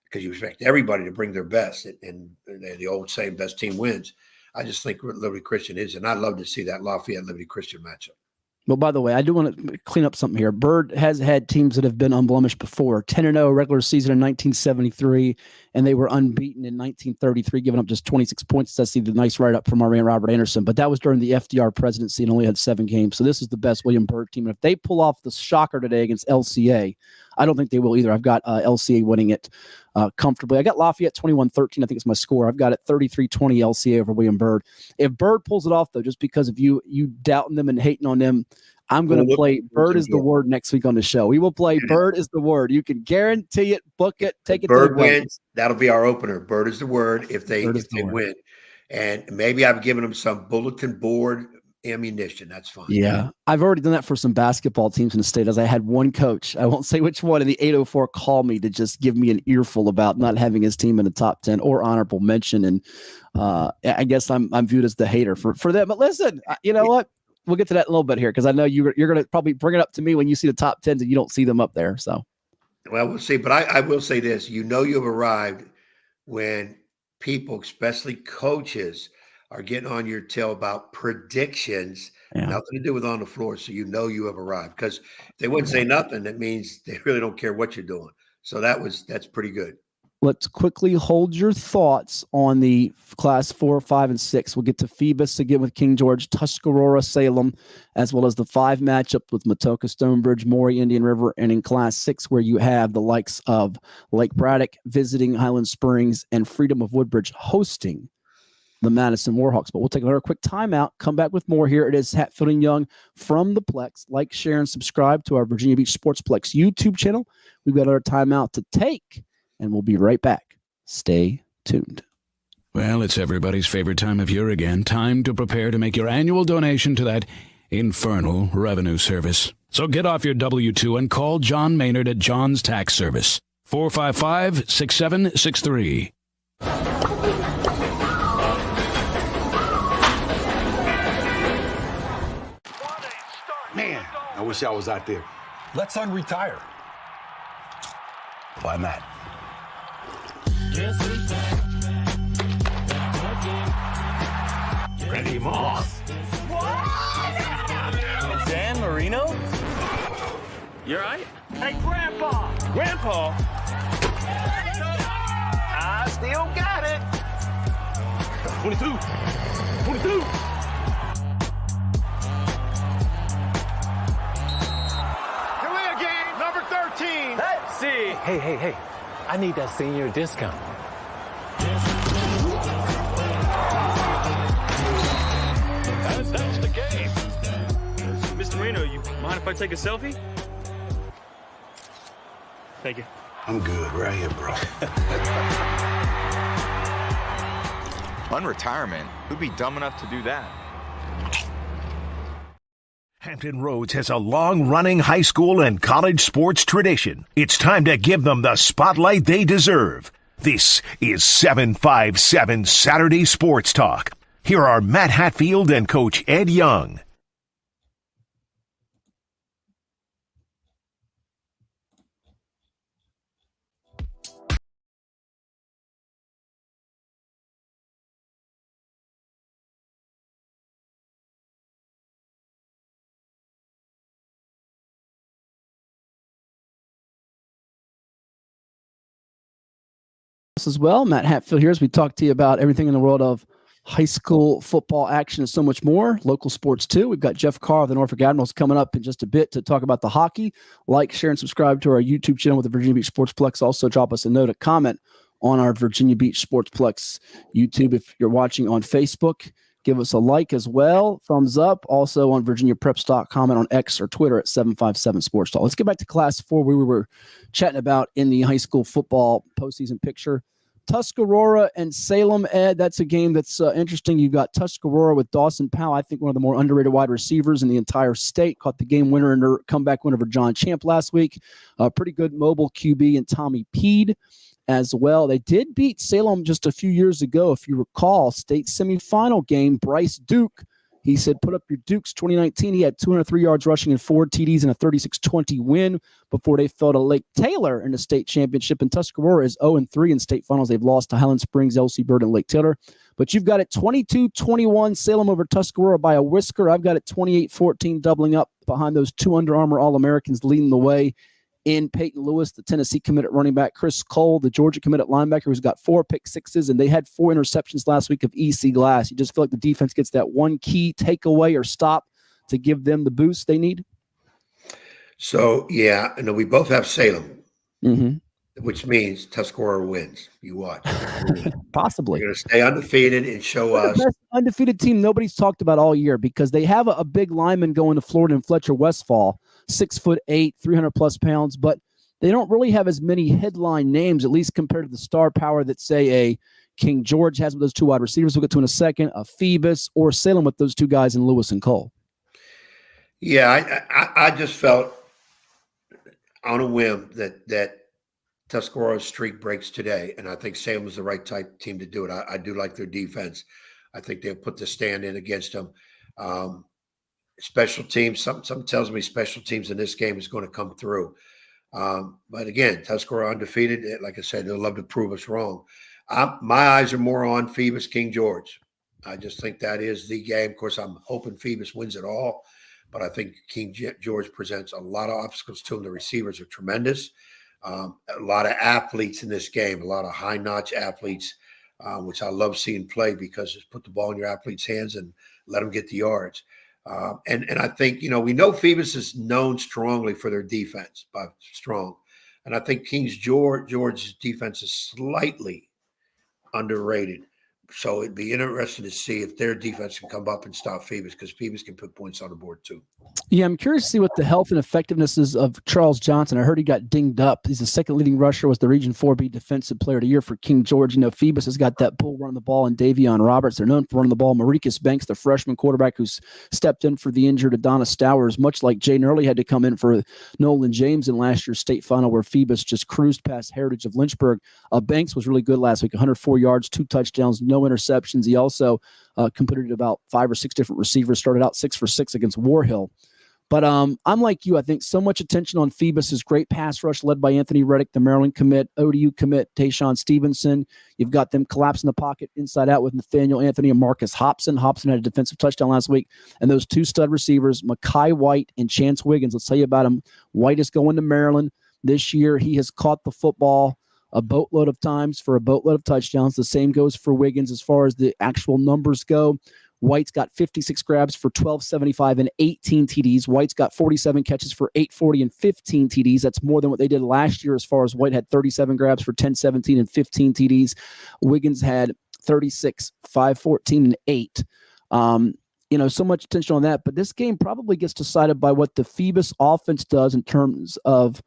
because you expect everybody to bring their best, and the old saying, best team wins. I just think what Liberty Christian is, and I'd love to see that Lafayette Liberty Christian matchup. Well, by the way, I do want to clean up something here. Byrd has had teams that have been unblemished before. 10-0 regular season in 1973, and they were unbeaten in 1933, giving up just 26 points. I see the nice write-up from our man Robert Anderson, but that was during the FDR presidency and only had 7 games. So this is the best William Byrd team. And if they pull off the shocker today against LCA, I don't think they will either. I've got LCA winning it comfortably. I got Lafayette 21-13, I think is my score. I've got it 33-20 LCA over William Byrd. If Byrd pulls it off, though, just because of you doubting them and hating on them, I'm going to play Byrd is the word next week on the show. We will play Byrd is the word. You can guarantee it, book it, take it. Byrd wins. That'll be our opener. Byrd is the word if they win. And maybe I've given them some bulletin board ammunition. That's fine. Yeah. I've already done that for some basketball teams in the state, as I had one coach, I won't say which one, in the 804 call me to just give me an earful about not having his team in the top 10 or honorable mention. And I guess I'm viewed as the hater for them. But listen, you know what? We'll get to that in a little bit here, because I know you're going to probably bring it up to me when you see the top 10s and you don't see them up there. So, well, we'll see. But I will say this: you've arrived when people, especially coaches, are getting on your tail about predictions, nothing to do with on the floor. So you have arrived, because if they wouldn't say nothing, that means they really don't care what you're doing. So that's pretty good. Let's quickly hold your thoughts on the class 4, 5, and 6. We'll get to Phoebus again with King George, Tuscarora, Salem, as well as the 5 matchup with Matoka, Stonebridge, Maury, Indian River, and in class 6, where you have the likes of Lake Braddock visiting Highland Springs and Freedom of Woodbridge hosting the Madison Warhawks. But we'll take another quick timeout, come back with more here. It is Hatfield and Young from the Plex. Like, share, and subscribe to our Virginia Beach Sports Plex YouTube channel. We've got another timeout to take, and we'll be right back. Stay tuned. Well, it's everybody's favorite time of year again. Time to prepare to make your annual donation to that infernal revenue service. So get off your W-2 and call John Maynard at John's Tax Service. 455-6763. Man, I wish I was out there. Let's unretire. Why not? Randy Moss. Dan Marino? You all right? Hey, Grandpa! Grandpa? I still got it. 22. 22. Career game number 13. Let's see. Hey. I need that senior discount. That's the game. Mr. Marino, you mind if I take a selfie? Thank you. I'm good right here, bro. Unretirement? Who'd be dumb enough to do that? Hampton Roads has a long-running high school and college sports tradition. It's time to give them the spotlight they deserve. This is 757 Saturday Sports Talk. Here are Matt Hatfield and Coach Ed Young. As well, Matt Hatfield here as we talk to you about everything in the world of high school football action and so much more. Local sports too. We've got Jeff Carr of the Norfolk Admirals coming up in just a bit to talk about the hockey. Like, share, and subscribe to our YouTube channel with the Virginia Beach Sportsplex. Also drop us a note, a comment on our Virginia Beach Sportsplex YouTube. If you're watching on Facebook, give us a like as well. Thumbs up. Also on VirginiaPreps.com and on X or Twitter at 757 Sports Talk. Let's get back to Class 4 where we were chatting about in the high school football postseason picture. Tuscarora and Salem, Ed, that's a game that's interesting. You've got Tuscarora with Dawson Powell, I think one of the more underrated wide receivers in the entire state. Caught the game winner and comeback winner for John Champ last week. Pretty good mobile QB and Tommy Peed as well. They did beat Salem just a few years ago, if you recall. State semifinal game, Bryce Duke. He said, put up your Dukes 2019. He had 203 yards rushing and 4 TDs in a 36-20 win before they fell to Lake Taylor in the state championship. And Tuscarora is 0-3 in state finals. They've lost to Highland Springs, LC Bird, and Lake Taylor. But you've got it 22-21, Salem over Tuscarora by a whisker. I've got it 28-14, doubling up behind those two Under Armour All-Americans leading the way in Peyton Lewis, the Tennessee committed running back, Chris Cole, the Georgia committed linebacker, who's got 4 pick sixes, and they had 4 interceptions last week of EC Glass. You just feel like the defense gets that one key takeaway or stop to give them the boost they need? So, yeah, we both have Salem, which means Tuscarora wins. You watch. Possibly. They're going to stay undefeated and show us. The best undefeated team nobody's talked about all year because they have a big lineman going to Florida and Fletcher Westfall, 6'8", 300+ pounds, but they don't really have as many headline names, at least compared to the star power that, say, a King George has with those two wide receivers we'll get to in a second, a Phoebus, or Salem with those two guys in Lewis and Cole. Yeah, I just felt on a whim that Tuscarora's streak breaks today, and I think Salem is the right type team to do it. I do like their defense. I think they'll put the stand in against them. Special teams, something tells me special teams in this game is going to come through. But again, Tuscarora undefeated. Like I said, they'll love to prove us wrong. My eyes are more on Phoebus King George. I just think that is the game. Of course, I'm hoping Phoebus wins it all, but I think King George presents a lot of obstacles to him. The receivers are tremendous. A lot of athletes in this game, a lot of high-notch athletes, which I love seeing play because just put the ball in your athletes' hands and let them get the yards. And I think, we know Phoebus is known strongly for their defense, but strong. And I think George's defense is slightly underrated. So it'd be interesting to see if their defense can come up and stop Phoebus because Phoebus can put points on the board too. Yeah, I'm curious to see what the health and effectiveness is of Charles Johnson. I heard he got dinged up. He's the second leading rusher, was the Region 4B Defensive Player of the Year for King George. Phoebus has got that bull running the ball and Davion Roberts. They're known for running the ball. Maricus Banks, the freshman quarterback who's stepped in for the injured Adonis Stowers, much like Jay Early had to come in for Nolan James in last year's state final where Phoebus just cruised past Heritage of Lynchburg. Banks was really good last week, 104 yards, 2 touchdowns, no interceptions. He also completed about 5 or 6 different receivers, started out 6 for 6 against War Hill. But I'm like you. I think so much attention on Phoebus' great pass rush led by Anthony Reddick, the Maryland commit, ODU commit, Tayshawn Stevenson. You've got them collapsing the pocket inside out with Nathaniel Anthony and Marcus Hobson. Hobson had a defensive touchdown last week. And those 2 stud receivers, Mekhi White and Chance Wiggins. Let's tell you about him. White is going to Maryland this year. He has caught the football a boatload of times for a boatload of touchdowns. The same goes for Wiggins as far as the actual numbers go. White's got 56 grabs for 1,275 and 18 TDs. White's got 47 catches for 840 and 15 TDs. That's more than what they did last year as far as White had 37 grabs for 1017 and 15 TDs. Wiggins had 36, 514 and 8. So much attention on that. But this game probably gets decided by what the Phoebus offense does in terms of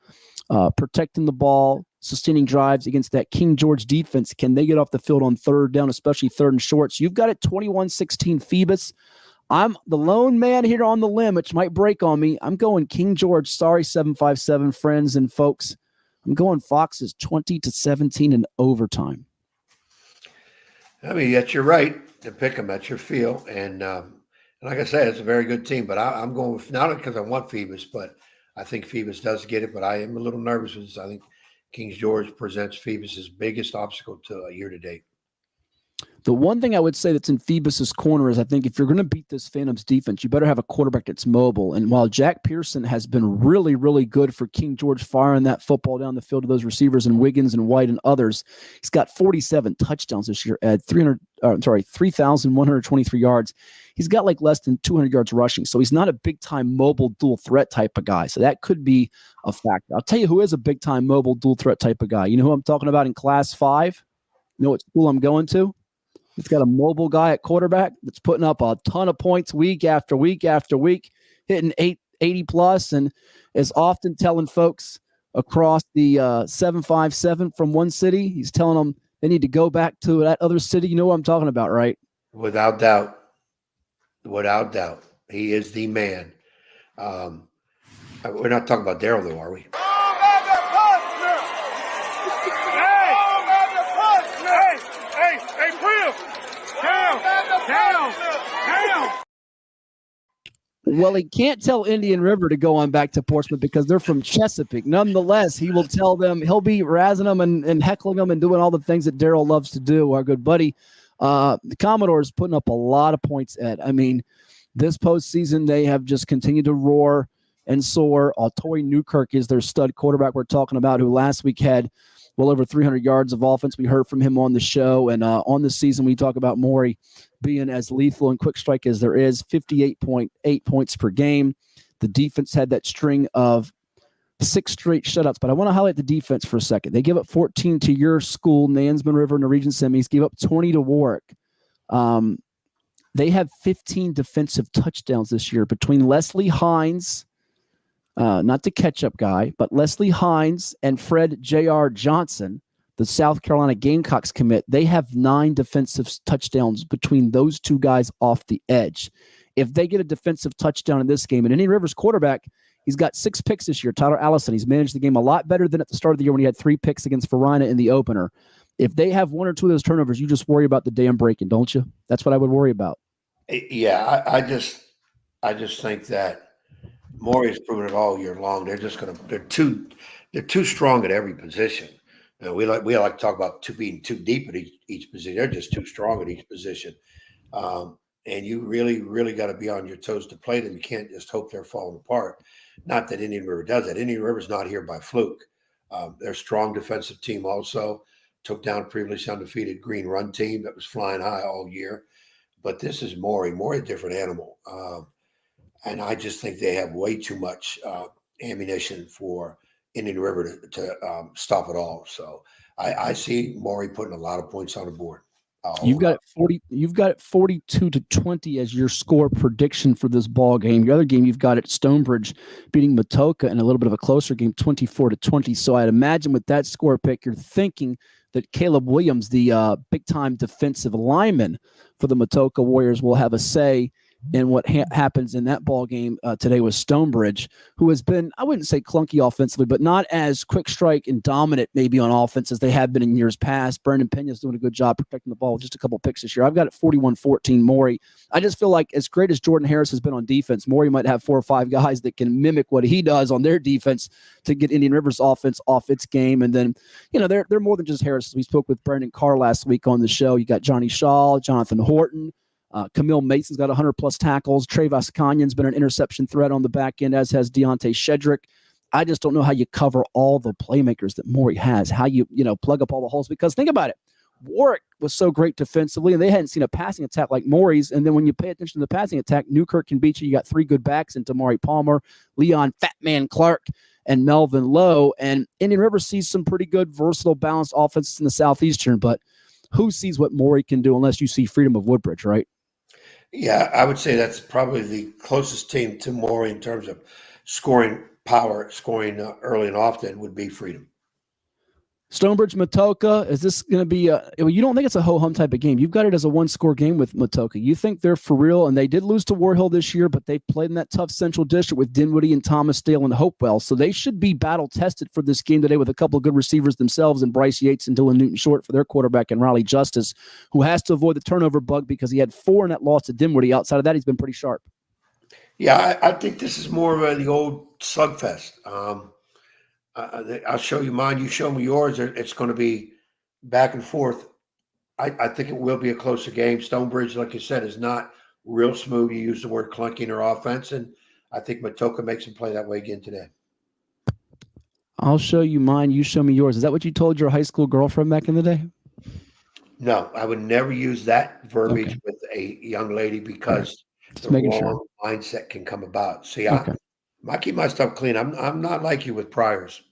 protecting the ball, sustaining drives against that King George defense. Can they get off the field on third down, especially third and short? So you've got it 21-16 Phoebus. I'm the lone man here on the limb, which might break on me. I'm going King George. Sorry, 757 friends and folks. I'm going Foxes 20-17 in overtime. I mean, that's your right to pick them. That's your feel. And like I said, it's a very good team. But I'm going with, not because I want Phoebus, but I think Phoebus does get it. But I am a little nervous because I think King George presents Phoebus' biggest obstacle to year to date. The one thing I would say that's in Phoebus's corner is I think if you're going to beat this Phantoms defense, you better have a quarterback that's mobile. And while Jack Pearson has been really, really good for King George firing that football down the field to those receivers and Wiggins and White and others, he's got 47 touchdowns this year at 3,123 yards. He's got like less than 200 yards rushing. So he's not a big-time mobile dual threat type of guy. So that could be a factor. I'll tell you who is a big-time mobile dual threat type of guy. You know who I'm talking about in Class 5? You know what school I'm going to? It's got a mobile guy at quarterback that's putting up a ton of points week after week after week, hitting 80 plus, and is often telling folks across the 757 from one city, he's telling them they need to go back to that other city. You know what I'm talking about, right? Without doubt. Without doubt. He is the man. We're not talking about Daryl, though, are we? Well, he can't tell Indian River to go on back to Portsmouth because they're from Chesapeake. Nonetheless, he will tell them, he'll be razzing them and heckling them and doing all the things that Daryl loves to do, our good buddy. The Commodores putting up a lot of points, Ed. I mean, this postseason, they have just continued to roar and soar. Torrey Newkirk is their stud quarterback we're talking about, who last week had well over 300 yards of offense. We heard from him on the show. And on the season, we talk about Maury being as lethal and quick strike as there is, 58.8 points per game. The defense had that string of 6 straight shutouts. But I want to highlight the defense for a second. They give up 14 to your school, Nansemond River in the region semis, gave up 20 to Warwick. They have 15 defensive touchdowns this year between Leslie Hines, not the ketchup guy, but Leslie Hines and Fred J.R. Johnson, the South Carolina Gamecocks commit. They have 9 defensive touchdowns between those two guys off the edge. If they get a defensive touchdown in this game, and Indian River's quarterback, he's got 6 picks this year, Tyler Allison. He's managed the game a lot better than at the start of the year when he had 3 picks against Varina in the opener. If they have 1 or 2 of those turnovers, you just worry about the damn breaking, don't you? That's what I would worry about. Yeah, I just think that Maury's proven it all year long. They're too strong at every position. You know, we like to talk about being too deep at each position. They're just too strong at each position. And you really, really got to be on your toes to play them. You can't just hope they're falling apart. Not that Indian River does that. Indian River's not here by fluke. They're a strong defensive team also. Took down a previously undefeated Green Run team that was flying high all year. But this is Maury. Maury, a different animal. And I just think they have way too much ammunition for Indian River to stop it all. So I see Maury putting a lot of points on the board. You've got it 42-20 as your score prediction for this ball game. Your other game, you've got it Stonebridge beating Matoka in a little bit of a closer game, 24-20. So I'd imagine with that score pick, you're thinking that Caleb Williams, the big-time defensive lineman for the Matoka Warriors, will have a say in what happens in that ball game today with Stonebridge, who has been, I wouldn't say clunky offensively, but not as quick strike and dominant maybe on offense as they have been in years past. Brandon Pena's doing a good job protecting the ball with just a couple picks this year. I've got it 41-14 Maury. I just feel like as great as Jordan Harris has been on defense, Maury might have 4 or 5 guys that can mimic what he does on their defense to get Indian River's offense off its game. And then, you know, they're more than just Harris. We spoke with Brandon Carr last week on the show. You got Johnny Shaw, Jonathan Horton, Camille Mason's got 100-plus tackles. Trey Vasconyan's been an interception threat on the back end, as has Deontay Shedrick. I just don't know how you cover all the playmakers that Maury has, how you plug up all the holes. Because think about it. Warwick was so great defensively, and they hadn't seen a passing attack like Maury's. And then when you pay attention to the passing attack, Newkirk can beat you. You got 3 good backs in Tamari Palmer, Leon Fatman Clark, and Melvin Lowe. And Indian River sees some pretty good, versatile, balanced offenses in the Southeastern. But who sees what Maury can do unless you see Freedom of Woodbridge, right? Yeah, I would say that's probably the closest team to Maury in terms of scoring power, scoring early and often would be Freedom. Stonebridge, Matoka, is this going to be you don't think it's a ho-hum type of game. You've got it as a 1-score game with Matoka. You think they're for real, and they did lose to War Hill this year, but they've played in that tough Central District with Dinwiddie and Thomasdale and Hopewell, so they should be battle-tested for this game today with a couple of good receivers themselves and Bryce Yates and Dylan Newton-Short for their quarterback and Riley Justice, who has to avoid the turnover bug because he had 4 in that loss to Dinwiddie. Outside of that, he's been pretty sharp. Yeah, I think this is more of the old slugfest. I'll show you mine. You show me yours. It's going to be back and forth. I think it will be a closer game. Stonebridge, like you said, is not real smooth. You use the word clunky in their offense, and I think Matoka makes them play that way again today. I'll show you mine. You show me yours. Is that what you told your high school girlfriend back in the day? No, I would never use that verbiage with a young lady because Just the making wrong sure. mindset can come about. See, Okay. I keep my stuff clean. I'm not like you with priors.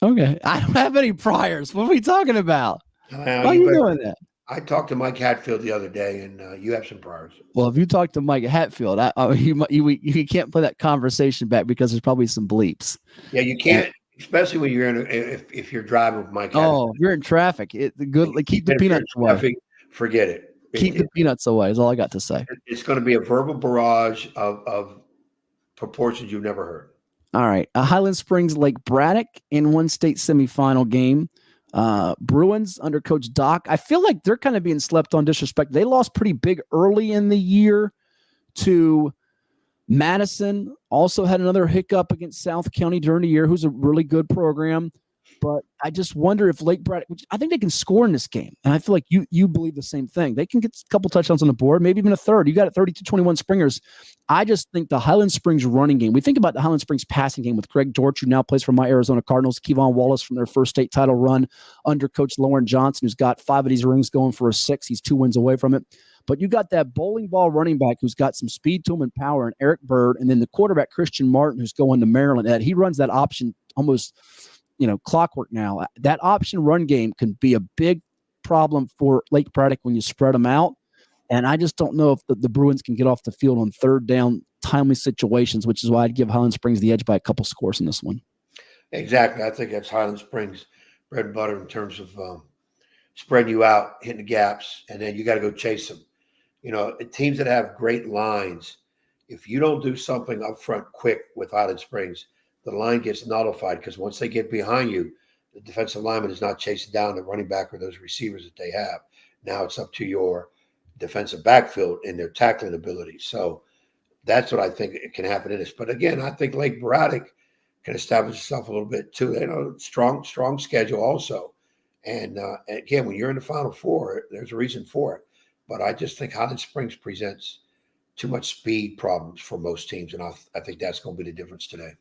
Okay. I don't have any priors. What are we talking about? Why are you doing that? I talked to Mike Hatfield the other day, and you have some priors. Well, if you talk to Mike Hatfield, you can't play that conversation back because there's probably some bleeps. Yeah, you can't, especially when you're if you're driving with Mike Hatfield. Oh, you're in traffic. Keep the peanuts away. Traffic, forget it. Keep the peanuts away is all I got to say. It's going to be a verbal barrage of proportions you've never heard. All right. Highland Springs Lake Braddock in one state semifinal game. Bruins under Coach Doc. I feel like they're kind of being slept on, disrespect. They lost pretty big early in the year to Madison. Also had another hiccup against South County during the year, who's a really good program. But I just wonder if Lake Braddock, I think they can score in this game. And I feel like you believe the same thing. They can get a couple touchdowns on the board, maybe even a third. You got it 32-21 Springers. I just think the Highland Springs running game, we think about the Highland Springs passing game with Greg Dortch, who now plays for my Arizona Cardinals, Kevon Wallace from their first state title run under Coach Lauren Johnson, who's got 5 of these rings going for a 6. He's 2 wins away from it. But you got that bowling ball running back who's got some speed to him and power, and Eric Bird, and then the quarterback Christian Martin, who's going to Maryland. Ed, he runs that option almost clockwork now. That option run game can be a big problem for Lake Braddock when you spread them out. And I just don't know if the Bruins can get off the field on third down, timely situations, which is why I'd give Highland Springs the edge by a couple scores in this one. Exactly. I think that's Highland Springs bread and butter in terms of spreading you out, hitting the gaps, and then you got to go chase them. Teams that have great lines, if you don't do something up front quick with Highland Springs, the line gets nullified because once they get behind you, the defensive lineman is not chasing down the running back or those receivers that they have. Now it's up to your defensive backfield and their tackling ability. So that's what I think it can happen in this. But again, I think Lake Braddock can establish itself a little bit too. Strong schedule also. And again, when you're in the Final Four, there's a reason for it. But I just think Highland Springs presents too much speed problems for most teams, and I think that's going to be the difference today.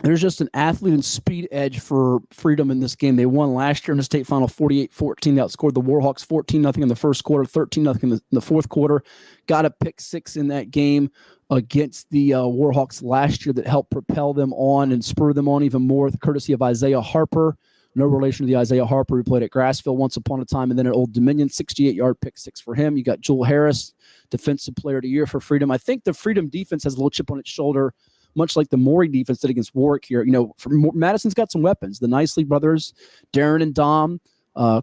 There's just an athlete and speed edge for Freedom in this game. They won last year in the state final 48-14. They outscored the Warhawks 14-0 in the first quarter, 13-0 in the fourth quarter. Got a pick 6 in that game against the Warhawks last year that helped propel them on and spur them on even more, courtesy of Isaiah Harper. No relation to the Isaiah Harper who played at Grassville once upon a time, and then at Old Dominion, 68-yard pick 6 for him. You got Jewel Harris, Defensive Player of the Year for Freedom. I think the Freedom defense has a little chip on its shoulder, much like the Morey defense did against Warwick here. Madison's got some weapons. The Nicely brothers, Darren and Dom,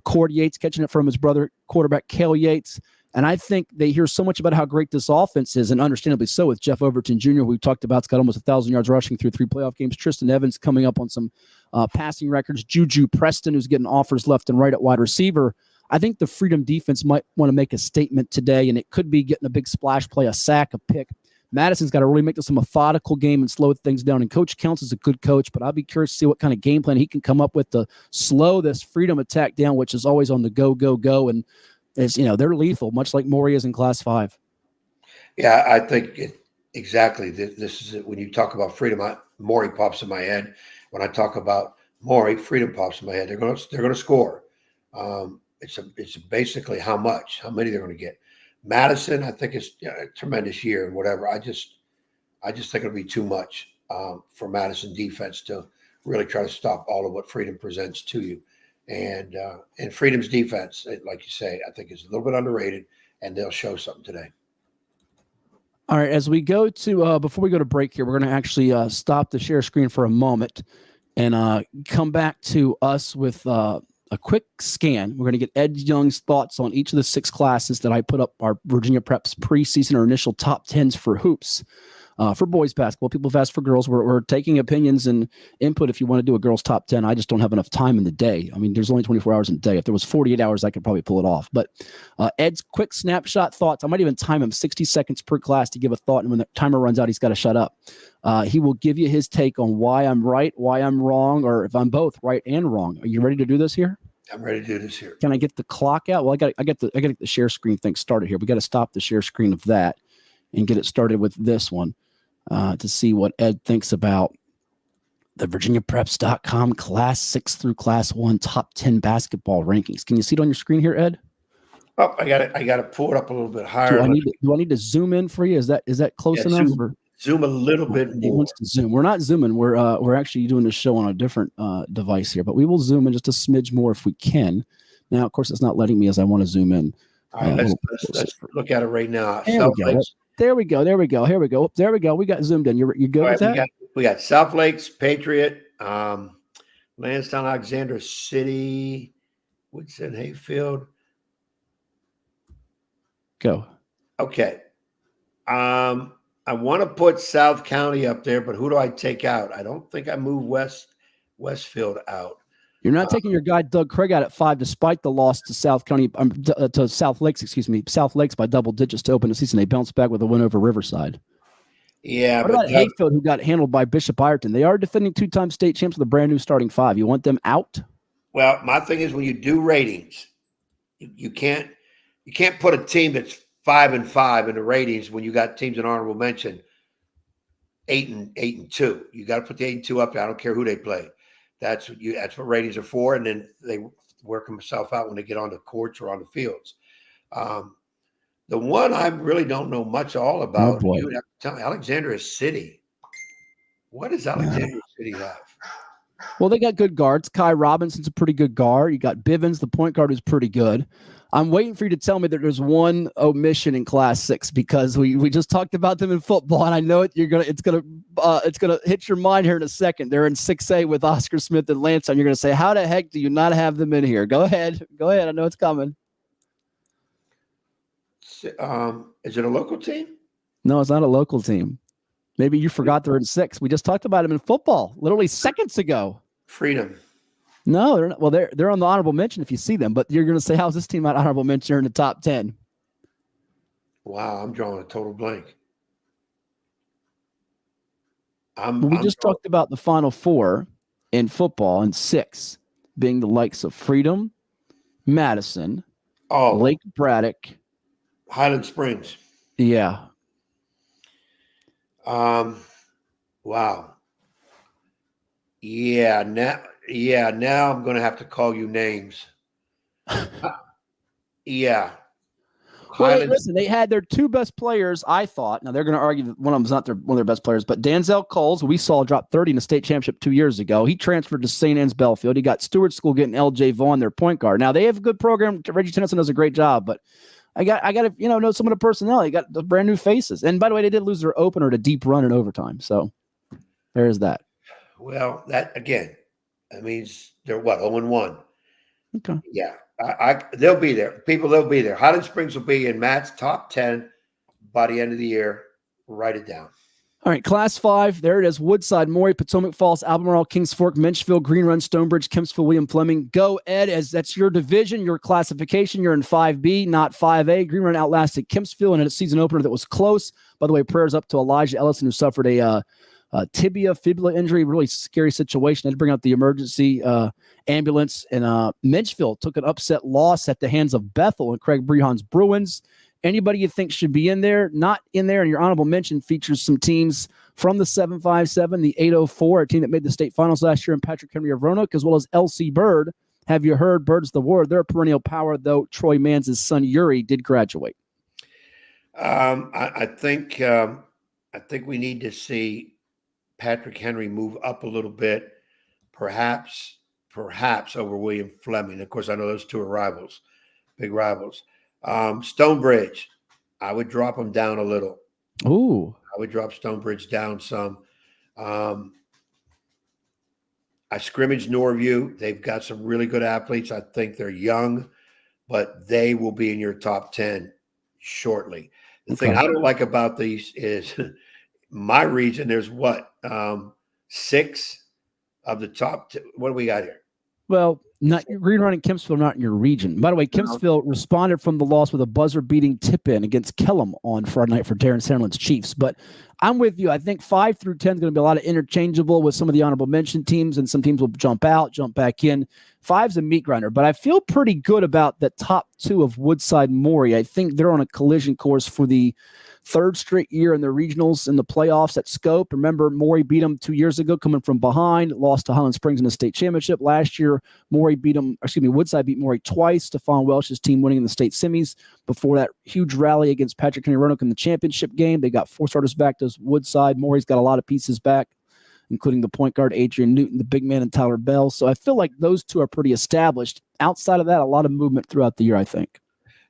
Cord Yates catching it from his brother, quarterback Cale Yates. And I think they hear so much about how great this offense is, and understandably so, with Jeff Overton Jr., who we talked about. It's got almost 1,000 yards rushing through 3 playoff games. Tristan Evans coming up on some passing records. Juju Preston, who's getting offers left and right at wide receiver. I think the Freedom defense might want to make a statement today, and it could be getting a big splash play, a sack, a pick. Madison's got to really make this a methodical game and slow things down. And Coach Counts is a good coach, but I'll be curious to see what kind of game plan he can come up with to slow this Freedom attack down, which is always on the go, go, go. And they're lethal, much like Morey is in Class 5. Yeah, I think exactly. This is it. When you talk about Freedom, Morey pops in my head. When I talk about Morey, Freedom pops in my head. They're going to score. It's basically how many they're going to get. Madison, I think, is a tremendous year and whatever. I just think it'll be too much for Madison defense to really try to stop all of what Freedom presents to you. And Freedom's defense, like you say, I think is a little bit underrated, and they'll show something today. All right, as we go to before we go to break here, we're going to actually stop the share screen for a moment and come back to us with a quick scan. We're going to get Ed Young's thoughts on each of the 6 classes that I put up our Virginia Prep's preseason or initial top 10s for hoops. For boys basketball, people have asked for girls. We're taking opinions and input if you want to do a girls' top 10. I just don't have enough time in the day. I mean, there's only 24 hours in a day. If there was 48 hours, I could probably pull it off. But Ed's quick snapshot thoughts, I might even time him 60 seconds per class to give a thought. And when the timer runs out, he's got to shut up. He will give you his take on why I'm right, why I'm wrong, or if I'm both right and wrong. Are you ready to do this here? I'm ready to do this here. Can I get the clock out? Well, I got to get the share screen thing started here. We got to stop the share screen of that and get it started with this one to see what Ed thinks about the VirginiaPreps.com Class 6 through Class 1 top 10 basketball rankings. Can you see it on your screen here, Ed? Oh, I got to pull it up a little bit higher. Do I need to zoom in for you? Is that close enough? Zoom a little bit more. He wants to zoom. We're not zooming. We're actually doing the show on a different device here, but we will zoom in just a smidge more if we can. Now, of course, it's not letting me as I want to zoom in. All right, let's look at it right now. There we go. Here we go. We got zoomed in. You good with that? We got South Lakes, Patriot, Lansdowne, Alexander City, Woodson, Hayfield. Go. Okay. I want to put South County up there, but who do I take out? I don't think I move Westfield out. You're not taking your guy Doug Craig out at 5, despite the loss to South County to South Lakes. South Lakes by double digits to open the season. They bounced back with a win over Riverside. Yeah, what about Hatfield, who got handled by Bishop Ireton? They are defending 2-time state champs with a brand new starting 5. You want them out? Well, my thing is when you do ratings, you can't put a team that's 5-5 in the ratings when you got teams in honorable mention 8-2. You got to put the 8-2 up there. I don't care who they play. That's what ratings are for, and then they work themselves out when they get on the courts or on the fields. The one I really don't know much all about. You would have to tell me, Alexandria City. What does Alexandria City have? Well, they got good guards. Kai Robinson's a pretty good guard. You got Bivens, the point guard, who's pretty good. I'm waiting for you to tell me that there's one omission in Class 6 because we just talked about them in football, and I know it's gonna hit your mind here in a second. They're in 6A with Oscar Smith and Lansdowne. You're gonna say, how the heck do you not have them in here? Go ahead. I know it's coming. Is it a local team? No, it's not a local team. Maybe you forgot they're in 6. We just talked about them in football literally seconds ago. Freedom. No, they're not. Well, they're on the honorable mention if you see them, but you're going to say, how's this team at honorable mention? They're in the top 10. Wow, I'm drawing a total blank. We just talked about the Final 4 in football and 6 being the likes of Freedom, Madison, Lake Braddock, Highland Springs. Yeah. Wow. Yeah. Now I'm going to have to call you names. Yeah. Well, listen, they had their 2 best players, I thought. Now, they're going to argue that one of them's not one of their best players, but Danzel Coles, who we saw drop 30 in the state championship 2 years ago, he transferred to St. Anne's Belfield. He got Stewart School getting L.J. Vaughn, their point guard. Now, they have a good program. Reggie Tennyson does a great job, but I got to know some of the personnel. You got the brand new faces. And by the way, they did lose their opener to deep run in overtime. So there's that. Well, that again, that means they're what, 0-1. Okay. Yeah. They'll be there. They'll be there. Highland Springs will be in Matt's top 10 by the end of the year. Write it down. All right, Class 5, there it is. Woodside, Maury, Potomac Falls, Albemarle, Kings Fork, Menchville, Green Run, Stonebridge, Kempsville, William Fleming. Go, Ed, as that's your division, your classification. You're in 5B, not 5A. Green Run outlasted Kempsville in a season opener that was close. By the way, prayers up to Elijah Ellison, who suffered a fibula injury, really scary situation. Had to bring out the emergency ambulance. And Menchville took an upset loss at the hands of Bethel and Craig Brehan's Bruins. Anybody you think should be in there, not in there, and your honorable mention features some teams from the 757, the 804, a team that made the state finals last year, and Patrick Henry of Roanoke, as well as LC Bird. Have you heard Bird's the Word? They're a perennial power, though Troy Manns' son Yuri did graduate. I think we need to see Patrick Henry move up a little bit, perhaps over William Fleming. Of course, I know those 2 are rivals, big rivals. Stonebridge, I would drop them down a little. Ooh. I would drop Stonebridge down some. I scrimmaged Norview. They've got some really good athletes. I think they're young, but they will be in your top 10 shortly. The thing I don't like about these is my region, there's 6 of the top. What do we got here? Well, Not Green Run and Kempsville, not in your region. By the way, Kempsville responded from the loss with a buzzer-beating tip-in against Kellum on Friday night for Darren Sandlin's Chiefs. But I'm with you. I think 5 through 10 is going to be a lot of interchangeable with some of the honorable mention teams, and some teams will jump out, jump back in. 5's a meat grinder, but I feel pretty good about the top 2 of Woodside Maury. I think they're on a collision course for the 3rd straight year in the regionals and the playoffs at Scope. Remember, Maury beat them 2 years ago coming from behind, lost to Highland Springs in the state championship. Last year, Woodside beat Maury twice. Stephon Welsh's team winning in the state semis. Before that huge rally against Patrick Henry Roanoke in the championship game, they got 4 starters back to Woodside. Maury's got a lot of pieces back, including the point guard Adrian Newton, the big man, and Tyler Bell. So I feel like those 2 are pretty established. Outside of that, a lot of movement throughout the year, I think.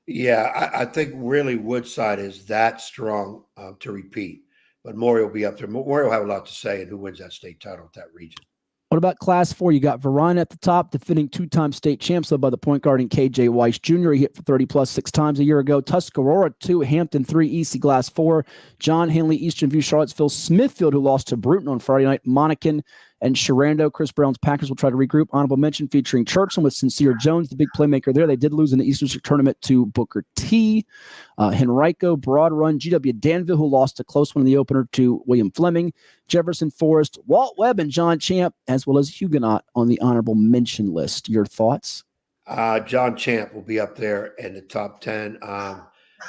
Yeah, I think really Woodside is that strong to repeat. But Maury will be up there. Maury will have a lot to say in who wins that state title at that region. What about Class 4? You got Verine at the top, defending 2-time state champs, led by the point guard in KJ Weiss Jr. He hit for 30-plus 6 times a year ago. Tuscarora 2, Hampton 3, EC Glass 4. John Henley, Eastern View, Charlottesville. Smithfield, who lost to Bruton on Friday night. Monacan and Sharando. Chris Brown's Packers will try to regroup. Honorable mention featuring Churchland with Sincere Jones, the big playmaker there. They did lose in the Eastern District Tournament to Booker T. Henrico, Broad Run, GW Danville, who lost a close one in the opener to William Fleming. Jefferson Forest, Walt Webb, and John Champ, as well as Huguenot on the honorable mention list. Your thoughts? John Champ will be up there in the top 10.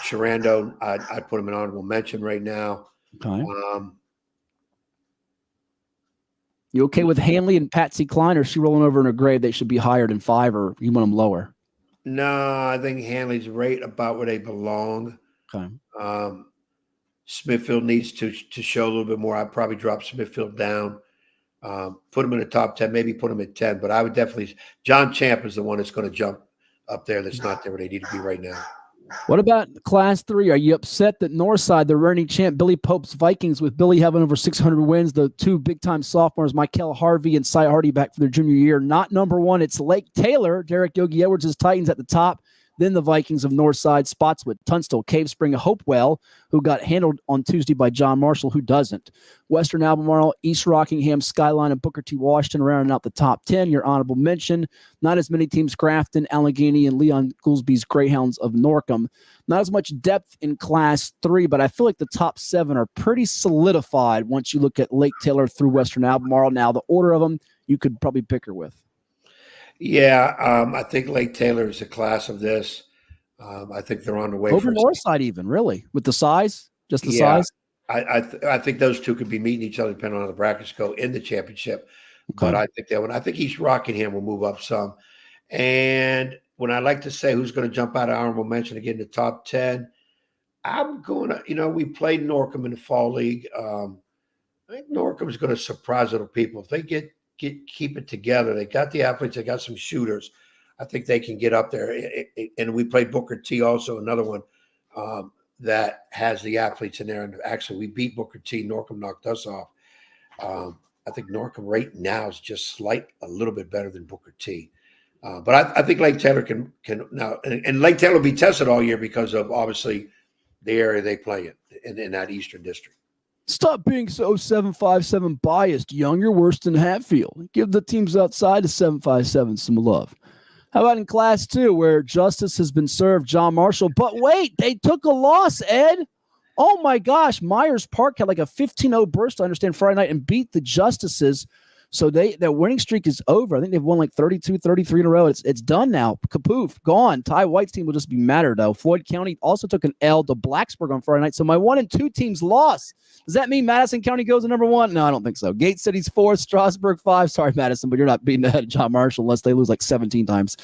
Sharando, I'd put him in honorable mention right now. Okay. You okay with Hanley and Patsy Klein, or is she rolling over in her grave? They should be higher than 5, or you want them lower? No, I think Hanley's right about where they belong. Okay. Smithfield needs to show a little bit more. I'd probably drop Smithfield down, put him in the top 10, maybe put him at 10. But I would definitely – John Champ is the one that's going to jump up there that's not there where they need to be right now. What about Class 3? Are you upset that Northside, the reigning champ, Billy Pope's Vikings, with Billy having over 600 wins, the 2 big-time sophomores, Michael Harvey and Cy Hardy, back for their junior year? Not number 1. It's Lake Taylor, Derek Yogi Edwards' Titans at the top. Then the Vikings of Northside, spots with Tunstall, Cave Spring, Hopewell, who got handled on Tuesday by John Marshall, who doesn't. Western Albemarle, East Rockingham, Skyline, and Booker T. Washington rounding out the top 10. Your honorable mention. Not as many teams, Grafton, Allegheny, and Leon Goolsby's Greyhounds of Norcom. Not as much depth in Class 3, but I feel like the top 7 are pretty solidified once you look at Lake Taylor through Western Albemarle. Now, the order of them, you could probably pick her with. Yeah, I think Lake Taylor is a class of this. I think they're on the way. Over Northside even, really? With the size? Just the size? I think those 2 could be meeting each other depending on how the brackets go in the championship. Okay. But I think that one. I think East Rockingham will move up some. And when I like to say who's going to jump out of honorable mention to get in the top 10, I'm going to, we played Norcom in the fall league. I think Norcom is going to surprise little people. If they keep it together, they got the athletes, they got some shooters. I think they can get up there. And we played Booker T, also another one that has the athletes in there. And actually, we beat Booker T. Norcom knocked us off. I think Norcom right now is just a little bit better than Booker T. But I think Lake Taylor can now, and Lake Taylor will be tested all year because of obviously the area they play in that Eastern District. Stop being so 757 biased, Young. You're worse than Hatfield. Give the teams outside of 757 some love. How about in Class 2, where justice has been served, John Marshall? But wait, they took a loss, Ed. Oh, my gosh. Myers Park had like a 15-0 burst, I understand, Friday night and beat the Justices. So their winning streak is over. I think they've won like 32, 33 in a row. It's done now. Kapoof, gone. Ty White's team will just be madder, though. Floyd County also took an L to Blacksburg on Friday night. So my 1 and 2 teams lost. Does that mean Madison County goes to number 1? No, I don't think so. Gate City's 4th, Strasburg 5. Sorry, Madison, but you're not beating ahead of John Marshall unless they lose like 17 times.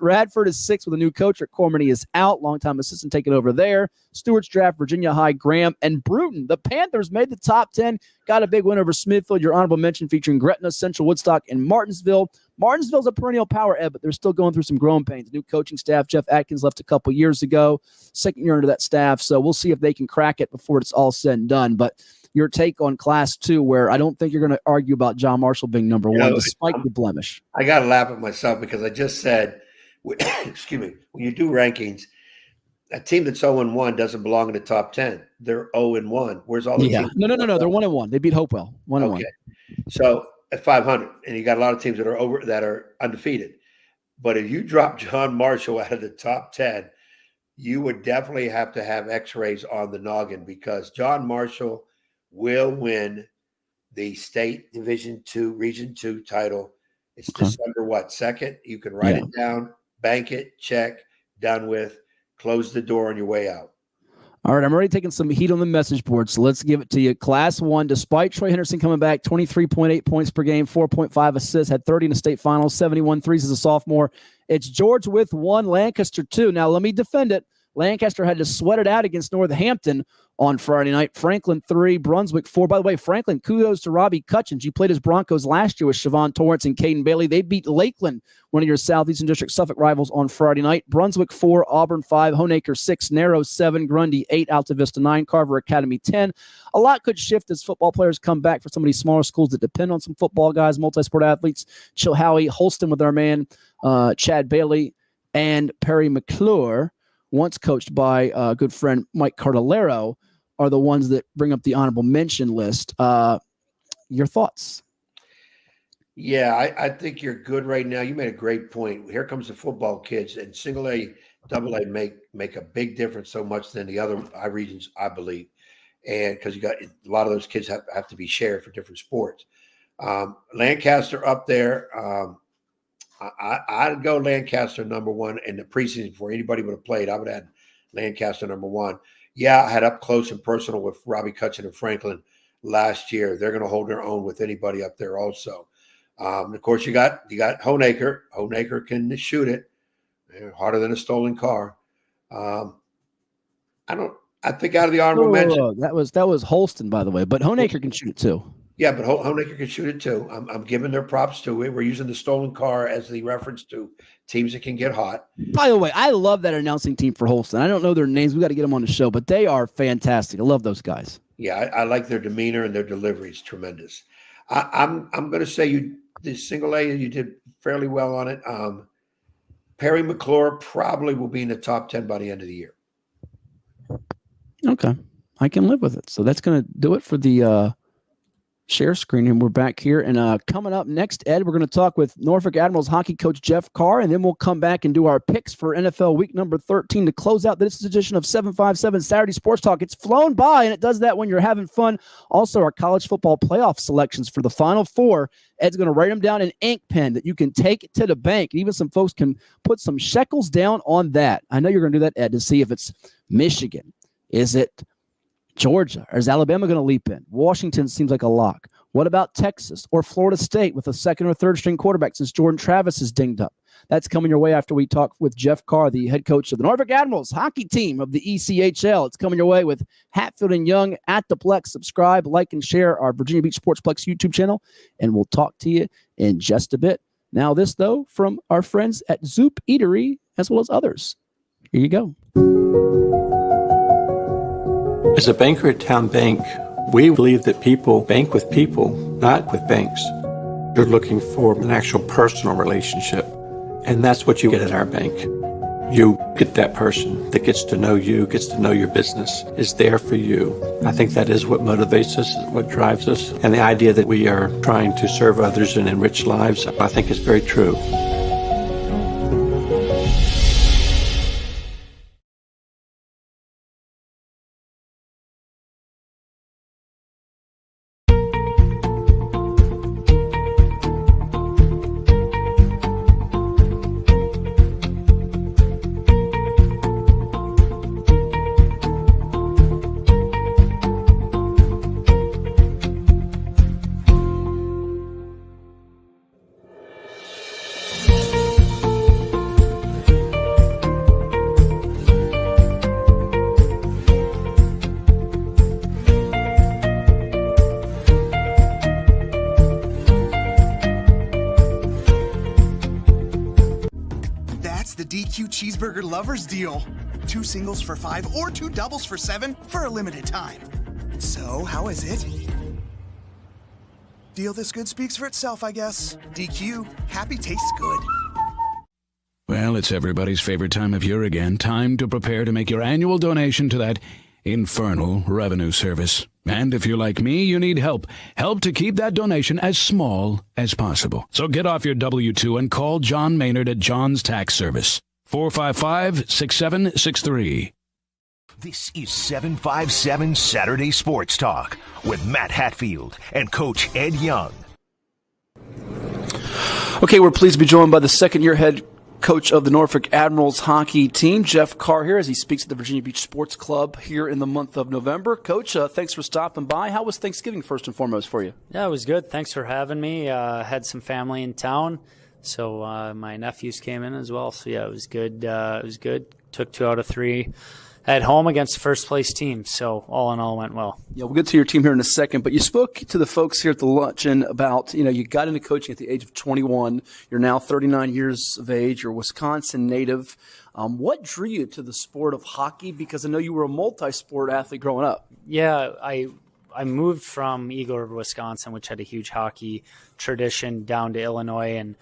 Radford is 6th with a new coach. Rick Cormany is out. Longtime assistant taking over there. Stewart's Draft, Virginia High, Graham, and Bruton. The Panthers made the top 10. Got a big win over Smithfield. Your honorable mention featuring Gretna, Central Woodstock, and Martinsville. Martinsville's a perennial power, Ed, but they're still going through some growing pains. New coaching staff, Jeff Atkins left a couple years ago. 2nd year into that staff, so we'll see if they can crack it before it's all said and done. But your take on Class 2, where I don't think you're going to argue about John Marshall being number 1, despite the blemish. I got to laugh at myself because I just said, excuse me, when you do rankings, a team that's 0-1 doesn't belong in the top 10. They're 0-1. Where's all the teams? No. They're 1-1. They beat Hopewell. 1-1. So at 500, and you got a lot of teams that are undefeated. But if you drop John Marshall out of the top 10, you would definitely have to have x-rays on the noggin, because John Marshall will win the state Division II, Region 2 title. It's December 2nd. You can write it down, bank it, check, done with, close the door on your way out. All right, I'm already taking some heat on the message board, so let's give it to you. Class 1, despite Troy Henderson coming back, 23.8 points per game, 4.5 assists, had 30 in the state finals, 71 threes as a sophomore. It's George with 1, Lancaster 2. Now, let me defend it. Lancaster had to sweat it out against Northampton on Friday night. Franklin 3, Brunswick 4. By the way, Franklin, kudos to Robbie Cutchins. You played his Broncos last year with Siobhan Torrance and Caden Bailey. They beat Lakeland, one of your Southeastern District Suffolk rivals, on Friday night. Brunswick 4, Auburn 5, Honaker 6, Narrows 7, Grundy 8, Alta Vista 9, Carver Academy 10. A lot could shift as football players come back for some of these smaller schools that depend on some football guys, multi-sport athletes. Chilhowie, Holston with our man Chad Bailey, and Perry McClure, once coached by good friend Mike Cardellaro, are the ones that bring up the honorable mention list. Your thoughts? Yeah, I think you're good right now. You made a great point. Here comes the football kids, and single A, double A make a big difference so much than the other I regions, I believe. And because you got a lot of those kids have to be shared for different sports. Lancaster up there. I'd go Lancaster number 1 in the preseason before anybody would have played. I would have had Lancaster number 1. Yeah, I had up close and personal with Robbie Cutchin and Franklin last year. They're going to hold their own with anybody up there also. Of course, you got Honaker. Honaker can shoot it. They're harder than a stolen car. I think out of the honorable mention. That was Holston, by the way, but Honaker can shoot it too. Yeah, but Honaker can shoot it too. I'm giving their props to it. We're using the stolen car as the reference to teams that can get hot. By the way, I love that announcing team for Holston. I don't know their names. We got to get them on the show, but they are fantastic. I love those guys. Yeah, I like their demeanor and their delivery is tremendous. I'm going to say the single A, you did fairly well on it. Perry McClure probably will be in the top 10 by the end of the year. Okay, I can live with it. So that's going to do it for the share screen, and we're back here. And coming up next, Ed, we're going to talk with Norfolk Admirals hockey coach Jeff Carr, and then we'll come back and do our picks for NFL week number 13 to close out this edition of 757 Saturday Sports Talk. It's flown by, and it does that when you're having fun. Also, our college football playoff selections for the Final Four. Ed's going to write them down in ink pen that you can take to the bank. Even some folks can put some shekels down on that. I know you're going to do that, Ed, to see if it's Michigan. Is it Georgia? Or is Alabama going to leap in? Washington seems like a lock. What about Texas or Florida State with a second or third string quarterback since Jordan Travis is dinged up? That's coming your way after we talk with Jeff Carr, the head coach of the Norfolk Admirals hockey team of the ECHL. It's coming your way with Hatfield and Young at the Plex. Subscribe, like, and share our Virginia Beach Sports Plex YouTube channel, and we'll talk to you in just a bit. Now this, though, from our friends at Zoop Eatery, as well as others. Here you go. As a banker at Town Bank, we believe that people bank with people, not with banks. You're looking for an actual personal relationship, and that's what you get at our bank. You get that person that gets to know you, gets to know your business, is there for you. I think that is what motivates us, what drives us, and the idea that we are trying to serve others and enrich lives, I think is very true. Cheeseburger lovers deal. 2 singles for $5 or 2 doubles for $7 for a limited time. So, how is it? Deal this good speaks for itself, I guess. DQ, happy tastes good. Well, it's everybody's favorite time of year again. Time to prepare to make your annual donation to that infernal revenue service. And if you're like me, you need help. Help to keep that donation as small as possible. So get off your W-2 and call John Maynard at John's Tax Service. 455-6763. This is 757 Saturday Sports Talk with Matt Hatfield and Coach Ed Young. Okay, we're pleased to be joined by the second-year head coach of the Norfolk Admirals hockey team, Jeff Carr, here as he speaks at the Virginia Beach Sports Club here in the month of November. Coach, thanks for stopping by. How was Thanksgiving first and foremost for you? Yeah, it was good. Thanks for having me. Had some family in town, so my nephews came in as well. So, yeah, it was good. Took 2 out of 3 at home against the first-place team. So, all in all, went well. Yeah, we'll get to your team here in a second, but you spoke to the folks here at the luncheon about, you got into coaching at the age of 21. You're now 39 years of age. You're a Wisconsin native. What drew you to the sport of hockey? Because I know you were a multi-sport athlete growing up. Yeah, I moved from Eagle River, Wisconsin, which had a huge hockey tradition, down to Illinois, and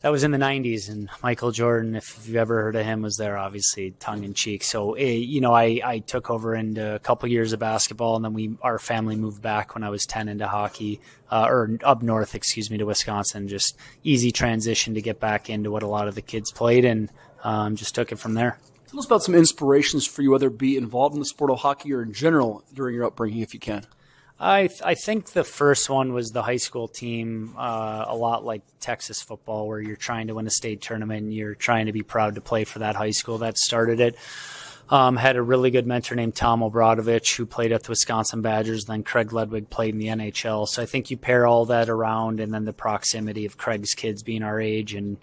that was in the 90s, and Michael Jordan, if you've ever heard of him, was there, obviously, tongue-in-cheek. So, I took over into a couple years of basketball, and then our family moved back when I was 10 into hockey, or up north, to Wisconsin. Just easy transition to get back into what a lot of the kids played, and just took it from there. Tell us about some inspirations for you, whether it be involved in the sport of hockey or in general during your upbringing, if you can. I think the first one was the high school team, a lot like Texas football, where you're trying to win a state tournament and you're trying to be proud to play for that high school. That started it. Had a really good mentor named Tom Obradovich, who played at the Wisconsin Badgers. Then Craig Ledwig played in the NHL. So I think you pair all that around, and then the proximity of Craig's kids being our age and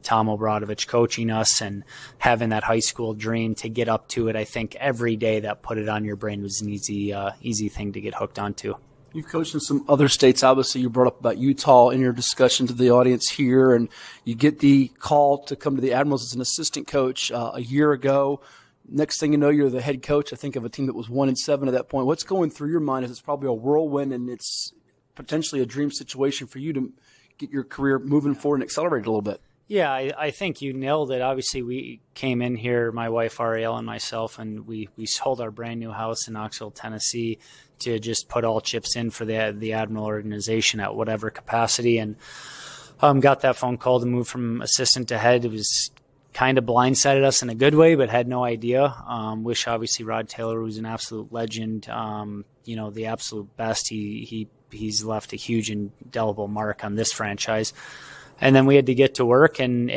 Tom Obradovich coaching us and having that high school dream to get up to it. I think every day that put it on your brain was an easy thing to get hooked onto. You've coached in some other states. Obviously, you brought up about Utah in your discussion to the audience here, and you get the call to come to the Admirals as an assistant coach a year ago. Next thing you know, you're the head coach, I think, of a team that was 1-7 at that point. What's going through your mind? Is it's probably a whirlwind, and it's potentially a dream situation for you to get your career moving forward and accelerate a little bit? Yeah, I think you nailed it. Obviously, we came in here, my wife Ariel and myself, and we sold our brand new house in Knoxville, Tennessee, to just put all chips in for the Admiral organization at whatever capacity, and got that phone call to move from assistant to head. It was kind of blindsided us in a good way, but had no idea. Wish, obviously, Rod Taylor, who's an absolute legend, the absolute best. He's left a huge indelible mark on this franchise. And then we had to get to work, and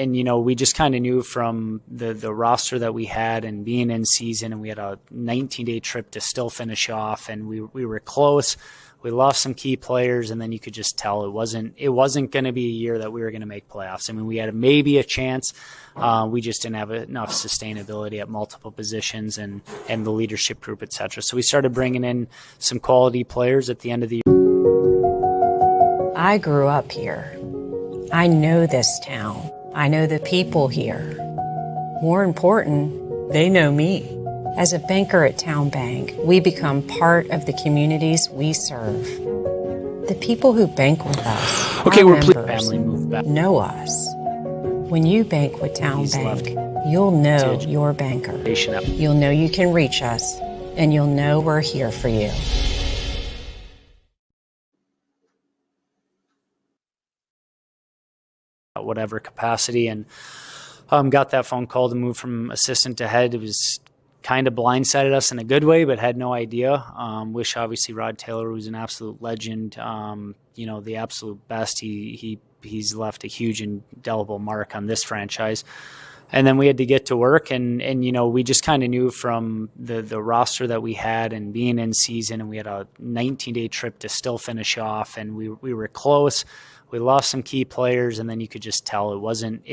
we just kind of knew from the roster that we had and being in season, and we had a 19-day trip to still finish off, and we were close. We lost some key players, and then you could just tell it wasn't going to be a year that we were going to make playoffs. I mean, we had maybe a chance. We just didn't have enough sustainability at multiple positions and the leadership group, et cetera. So we started bringing in some quality players at the end of the year. I grew up here. I know this town. I know the people here. More important, they know me. As a banker at Town Bank, we become part of the communities we serve. The people who bank with us, okay, our family move back, know us. When you bank with Town Bank, you'll know your banker. You'll know you can reach us, and you'll know we're here for you. At whatever capacity, and got that phone call to move from assistant to head. It was kind of blindsided us in a good way, but had no idea. Wish, obviously, Rod Taylor, who's an absolute legend, the absolute best. He's left a huge indelible mark on this franchise. And then we had to get to work, and we just kind of knew from the roster that we had and being in season, and we had a 19-day trip to still finish off, and we were close. We lost some key players, and then you could just tell it wasn't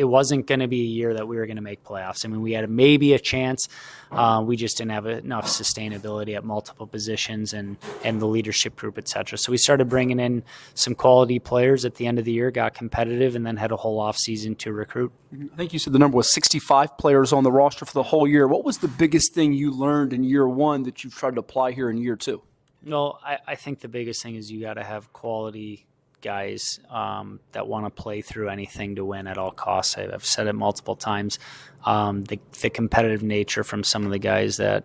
going to be a year that we were going to make playoffs. I mean, we had maybe a chance. We just didn't have enough sustainability at multiple positions and the leadership group, et cetera. So we started bringing in some quality players at the end of the year, got competitive, and then had a whole off season to recruit. I think you said the number was 65 players on the roster for the whole year. What was the biggest thing you learned in year one that you've tried to apply here in year two? Well, I think the biggest thing is you got to have quality guys that want to play through anything to win at all costs. I've said it multiple times. The competitive nature from some of the guys that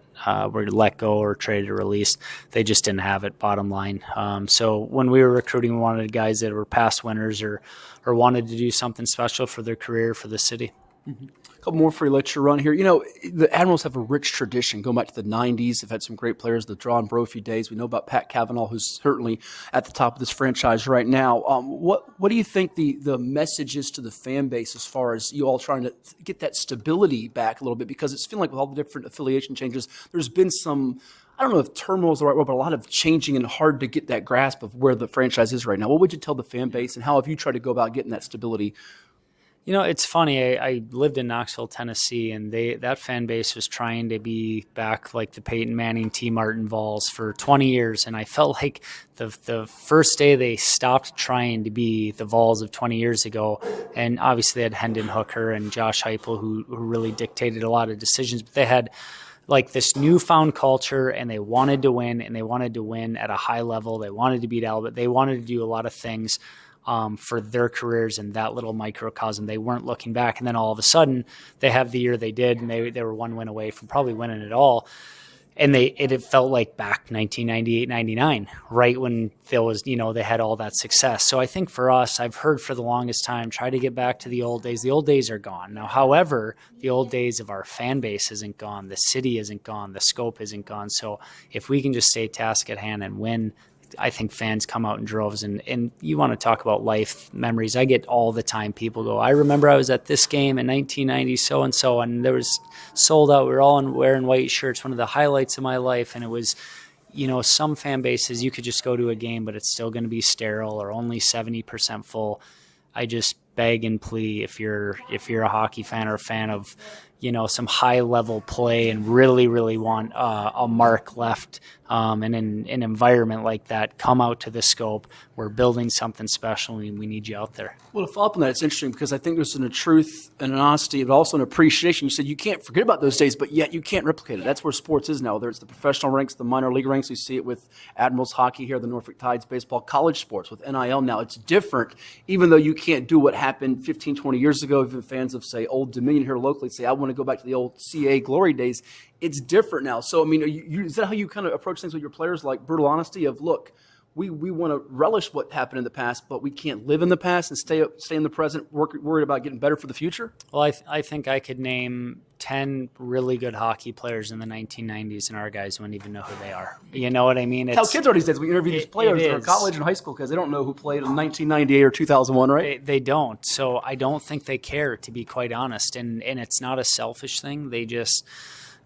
were let go or traded or released, they just didn't have it, bottom line. So when we were recruiting, we wanted guys that were past winners or wanted to do something special for their career, for the city. Mm-hmm. A couple more for you, let you run here. You know, the Admirals have a rich tradition going back to the 90s. They've had some great players, the Drawn Brophy days. We know about Pat Cavanaugh, who's certainly at the top of this franchise right now. What do you think the message is to the fan base as far as you all trying to get that stability back a little bit? Because it's feeling like with all the different affiliation changes, there's been some, I don't know if turmoil is the right word, but a lot of changing and hard to get that grasp of where the franchise is right now. What would you tell the fan base, and how have you tried to go about getting that stability? You know, it's funny. I lived in Knoxville, Tennessee, and that fan base was trying to be back like the Peyton Manning, T. Martin Vols for 20 years. And I felt like the first day they stopped trying to be the Vols of 20 years ago. And obviously they had Hendon Hooker and Josh Heupel who really dictated a lot of decisions. But they had like this newfound culture, and they wanted to win, and they wanted to win at a high level. They wanted to beat Alabama. They wanted to do a lot of things for their careers in that little microcosm. They weren't looking back. And then all of a sudden they have the year they did, and they were one win away from probably winning it all. And it felt like back 1998, 99, right when there was, they had all that success. So I think for us, I've heard for the longest time, try to get back to the old days. The old days are gone. Now, however, the old days of our fan base isn't gone. The city isn't gone. The scope isn't gone. So if we can just stay task at hand and win, I think fans come out in droves, and you want to talk about life memories. I get all the time people go, I remember I was at this game in 1990 so-and-so, and there was sold out. We were all wearing white shirts, one of the highlights of my life. And it was, some fan bases, you could just go to a game, but it's still going to be sterile or only 70% full. I just beg and plea, if you're a hockey fan or a fan of, some high level play and really, really want a mark left and in an environment like that, come out to the Scope. We're building something special, and we need you out there. Well, to follow up on that, it's interesting because I think there's a truth and an honesty, but also an appreciation. You said you can't forget about those days, but yet you can't replicate it. That's where sports is now, whether it's the professional ranks, the minor league ranks. We see it with Admirals hockey here, the Norfolk Tides baseball, college sports with NIL now. It's different, even though you can't do what happened 15, 20 years ago. Even fans of, say, Old Dominion here locally say, I want to go back to the old CA glory days. It's different now. So, I mean, is that how you kind of approach things with your players, like brutal honesty of, look, we want to relish what happened in the past, but we can't live in the past and stay in the present, worried about getting better for the future? Well, I think I could name 10 really good hockey players in the 1990s, and our guys wouldn't even know who they are. You know what I mean? How kids are these days. We interview these players in college and high school because they don't know who played in 1998 or 2001, right? They don't. So I don't think they care, to be quite honest. And it's not a selfish thing.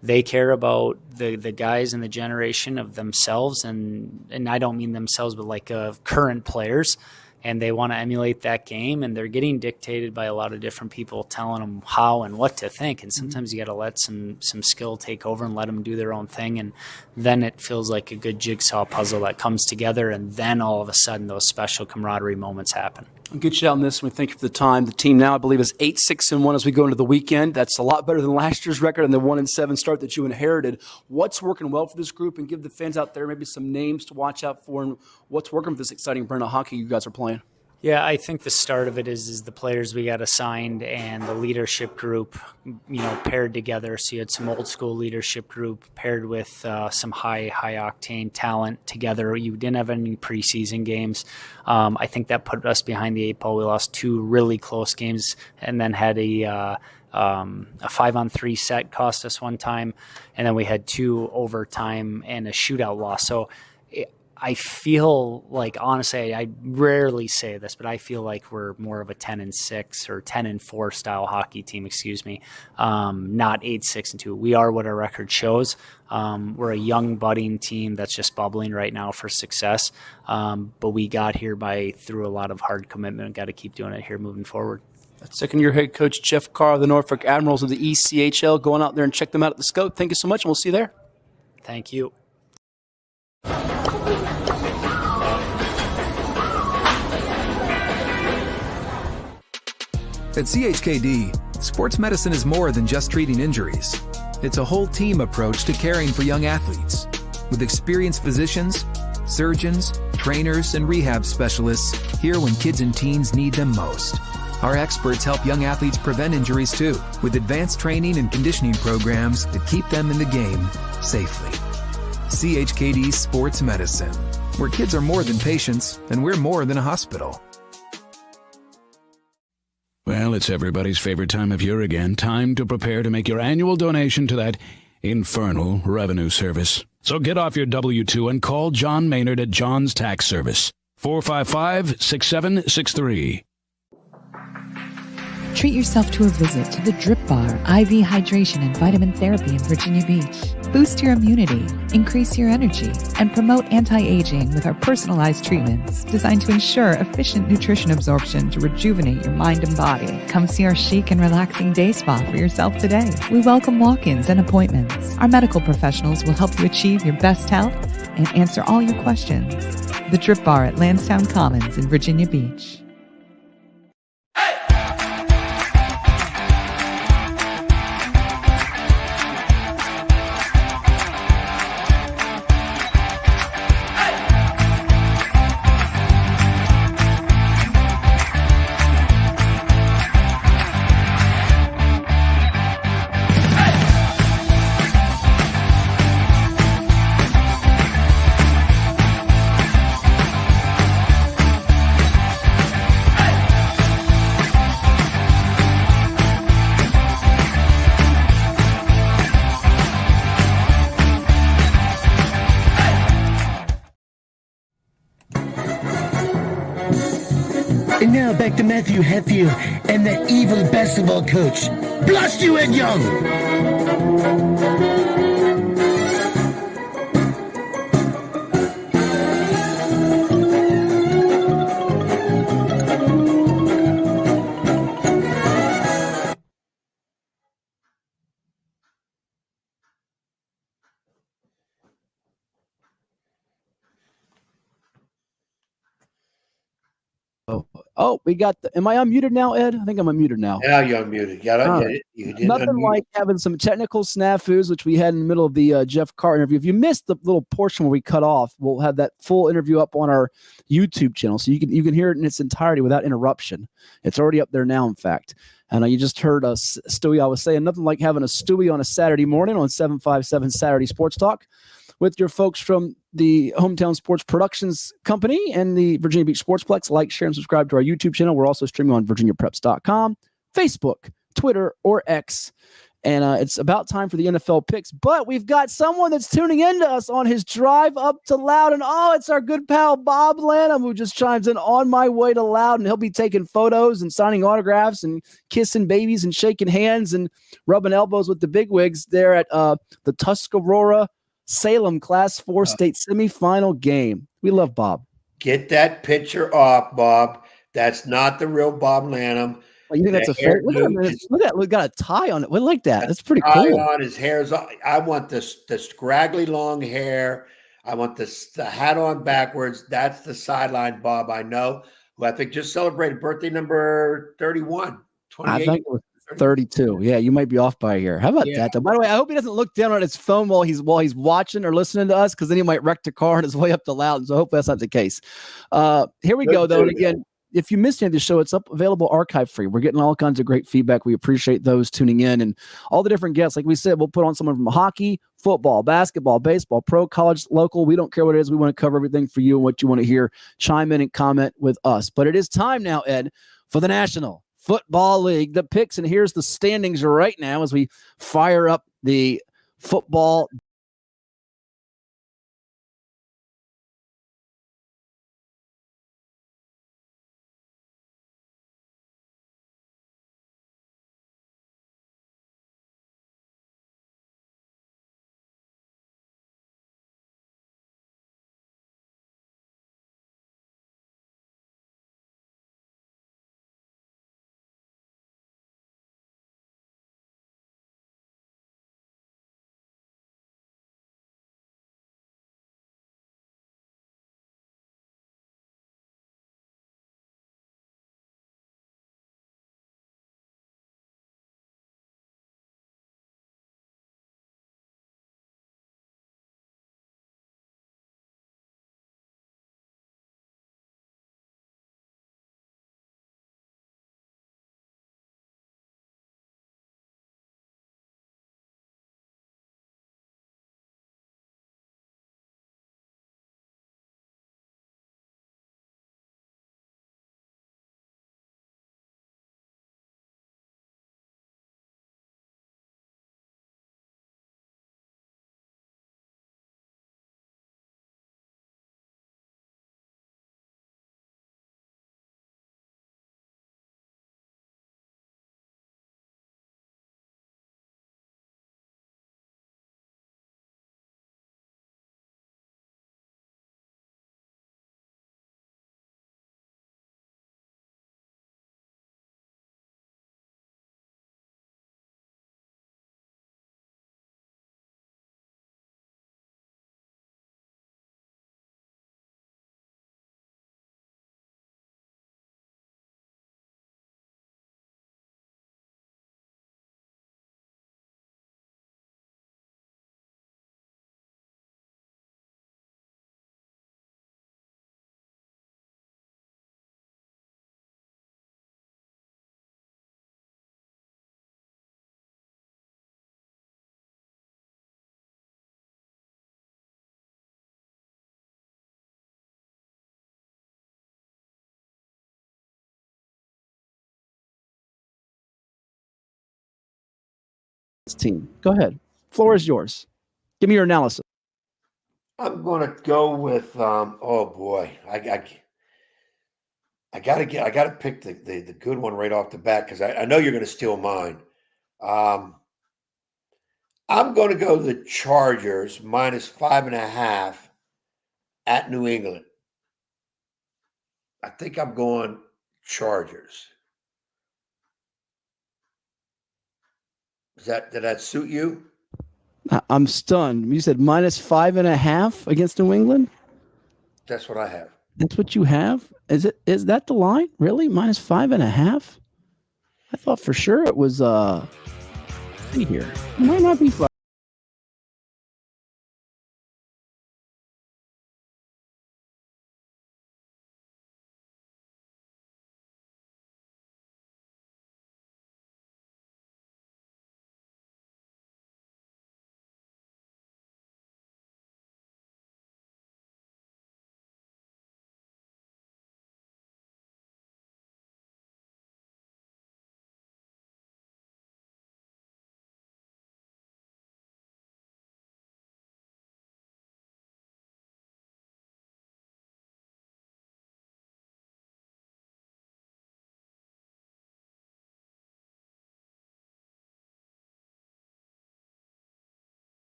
They care about the guys in the generation of themselves, and I don't mean themselves, but like current players, and they want to emulate that game, and they're getting dictated by a lot of different people telling them how and what to think, and sometimes you got to let some skill take over and let them do their own thing, and then it feels like a good jigsaw puzzle that comes together, and then all of a sudden those special camaraderie moments happen. I'll get you out on this one. Thank you for the time. The team now, I believe, is 8-6-1 as we go into the weekend. That's a lot better than last year's record and the 1-7 start that you inherited. What's working well for this group? And give the fans out there maybe some names to watch out for, and what's working for this exciting brand of hockey you guys are playing? Yeah, I think the start of it is the players we got assigned and the leadership group, paired together. So you had some old school leadership group paired with some high octane talent together. You didn't have any preseason games. I think that put us behind the 8 ball. We lost 2 really close games and then had a 5-on-3 set cost us one time. And then we had 2 overtime and a shootout loss. So I feel like, honestly, I rarely say this, but I feel like we're more of a 10-6 or 10-4 style hockey team, not 8-6-2. We are what our record shows. We're a young budding team that's just bubbling right now for success. But we got here through a lot of hard commitment. Got to keep doing it here moving forward. Second-year head coach Jeff Carr of the Norfolk Admirals of the ECHL. Going out there and check them out at the Scope. Thank you so much, and we'll see you there. Thank you. At CHKD, sports medicine is more than just treating injuries. It's a whole team approach to caring for young athletes. With experienced physicians, surgeons, trainers, and rehab specialists here when kids and teens need them most. Our experts help young athletes prevent injuries too, with advanced training and conditioning programs that keep them in the game safely. CHKD Sports Medicine, where kids are more than patients and we're more than a hospital. Well, it's everybody's favorite time of year again. Time to prepare to make your annual donation to that infernal revenue service. So get off your W-2 and call John Maynard at John's Tax Service. 455-6763. Treat yourself to a visit to the Drip Bar IV Hydration and Vitamin Therapy in Virginia Beach. Boost your immunity, increase your energy, and promote anti-aging with our personalized treatments designed to ensure efficient nutrition absorption to rejuvenate your mind and body. Come see our chic and relaxing day spa for yourself today. We welcome walk-ins and appointments. Our medical professionals will help you achieve your best health and answer all your questions. The Drip Bar at Lansdowne Commons in Virginia Beach. And now back to Matthew Hatfield and that evil basketball coach. Blast you, Ed Young! Oh, we got am I unmuted now, Ed? I think I'm unmuted now. Now you're unmuted. You didn't Nothing unmute. like having some technical snafus, which we had in the middle of the Jeff Carr interview. If you missed the little portion where we cut off, we'll have that full interview up on our YouTube channel, so you can hear it in its entirety without interruption. It's already up there now, in fact. And you just heard Stewie. I was saying nothing like having a Stewie on a Saturday morning on 757 Saturday Sports Talk with your folks from the Hometown Sports Productions Company and the Virginia Beach Sportsplex. Like, share, and subscribe to our YouTube channel. We're also streaming on virginiapreps.com, Facebook, Twitter, or X. And it's about time for the NFL picks. But we've got someone that's tuning into us on his drive up to Loudon. Oh, it's our good pal Bob Lanham, who just chimes in on my way to Loudon. He'll be taking photos and signing autographs and kissing babies and shaking hands and rubbing elbows with the bigwigs there at the Tuscarora Salem Class 4 State Semifinal game. We love Bob. Get that picture off, Bob. That's not the real Bob Lanham. Oh, you think that's a fake? Look at we got a tie on it. We like that. That's pretty tie cool. On his hair's on. I want the scraggly long hair. I want the hat on backwards. That's the sideline Bob I know, who I think just celebrated birthday number 31. I think it was 32. Yeah, you might be off by a year. How about that? Though? By the way, I hope he doesn't look down on his phone while he's watching or listening to us, because then he might wreck the car on his way up to Loudon. So hopefully that's not the case. Here we go, though. And again, if you missed any of the show, it's up available archive free. We're getting all kinds of great feedback. We appreciate those tuning in and all the different guests. Like we said, we'll put on someone from hockey, football, basketball, baseball, pro, college, local. We don't care what it is. We want to cover everything for you and what you want to hear. Chime in and comment with us. But it is time now, Ed, for the National Football League, the picks. And here's the standings right now as we fire up the football this team? Go ahead. Floor is yours. Give me your analysis. I'm going to go with. Oh boy, I got to pick the good one right off the bat because I know you're going to steal mine. I'm going to go the Chargers -5.5 at New England. I think I'm going Chargers. Did that suit you? I'm stunned. You said -5.5 against New England? That's what I have. That's what you have? Is that the line? Really? -5.5? I thought for sure it was see here. It might not be 5.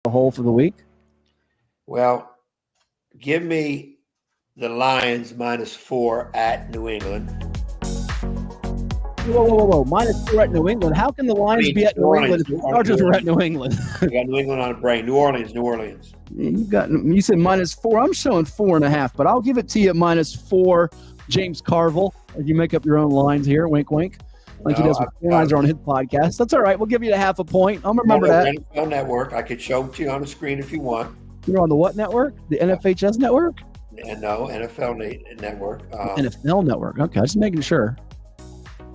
A hole for the week? Well, give me the Lions -4 at New England. Whoa. -4 at New England. How can the Lions be at New England if the Chargers are at New England? I got New England on the brain. New Orleans. You said -4. I'm showing 4.5, but I'll give it to you at -4. James Carville, as you make up your own lines here. Wink, wink. Like he does with lines on his podcast. That's all right. We'll give you a half a point. I'll remember that. NFL Network. I could show it to you on the screen if you want. You're on the what network? The NFHS network? No, NFL Network. NFL Network. Okay, just making sure.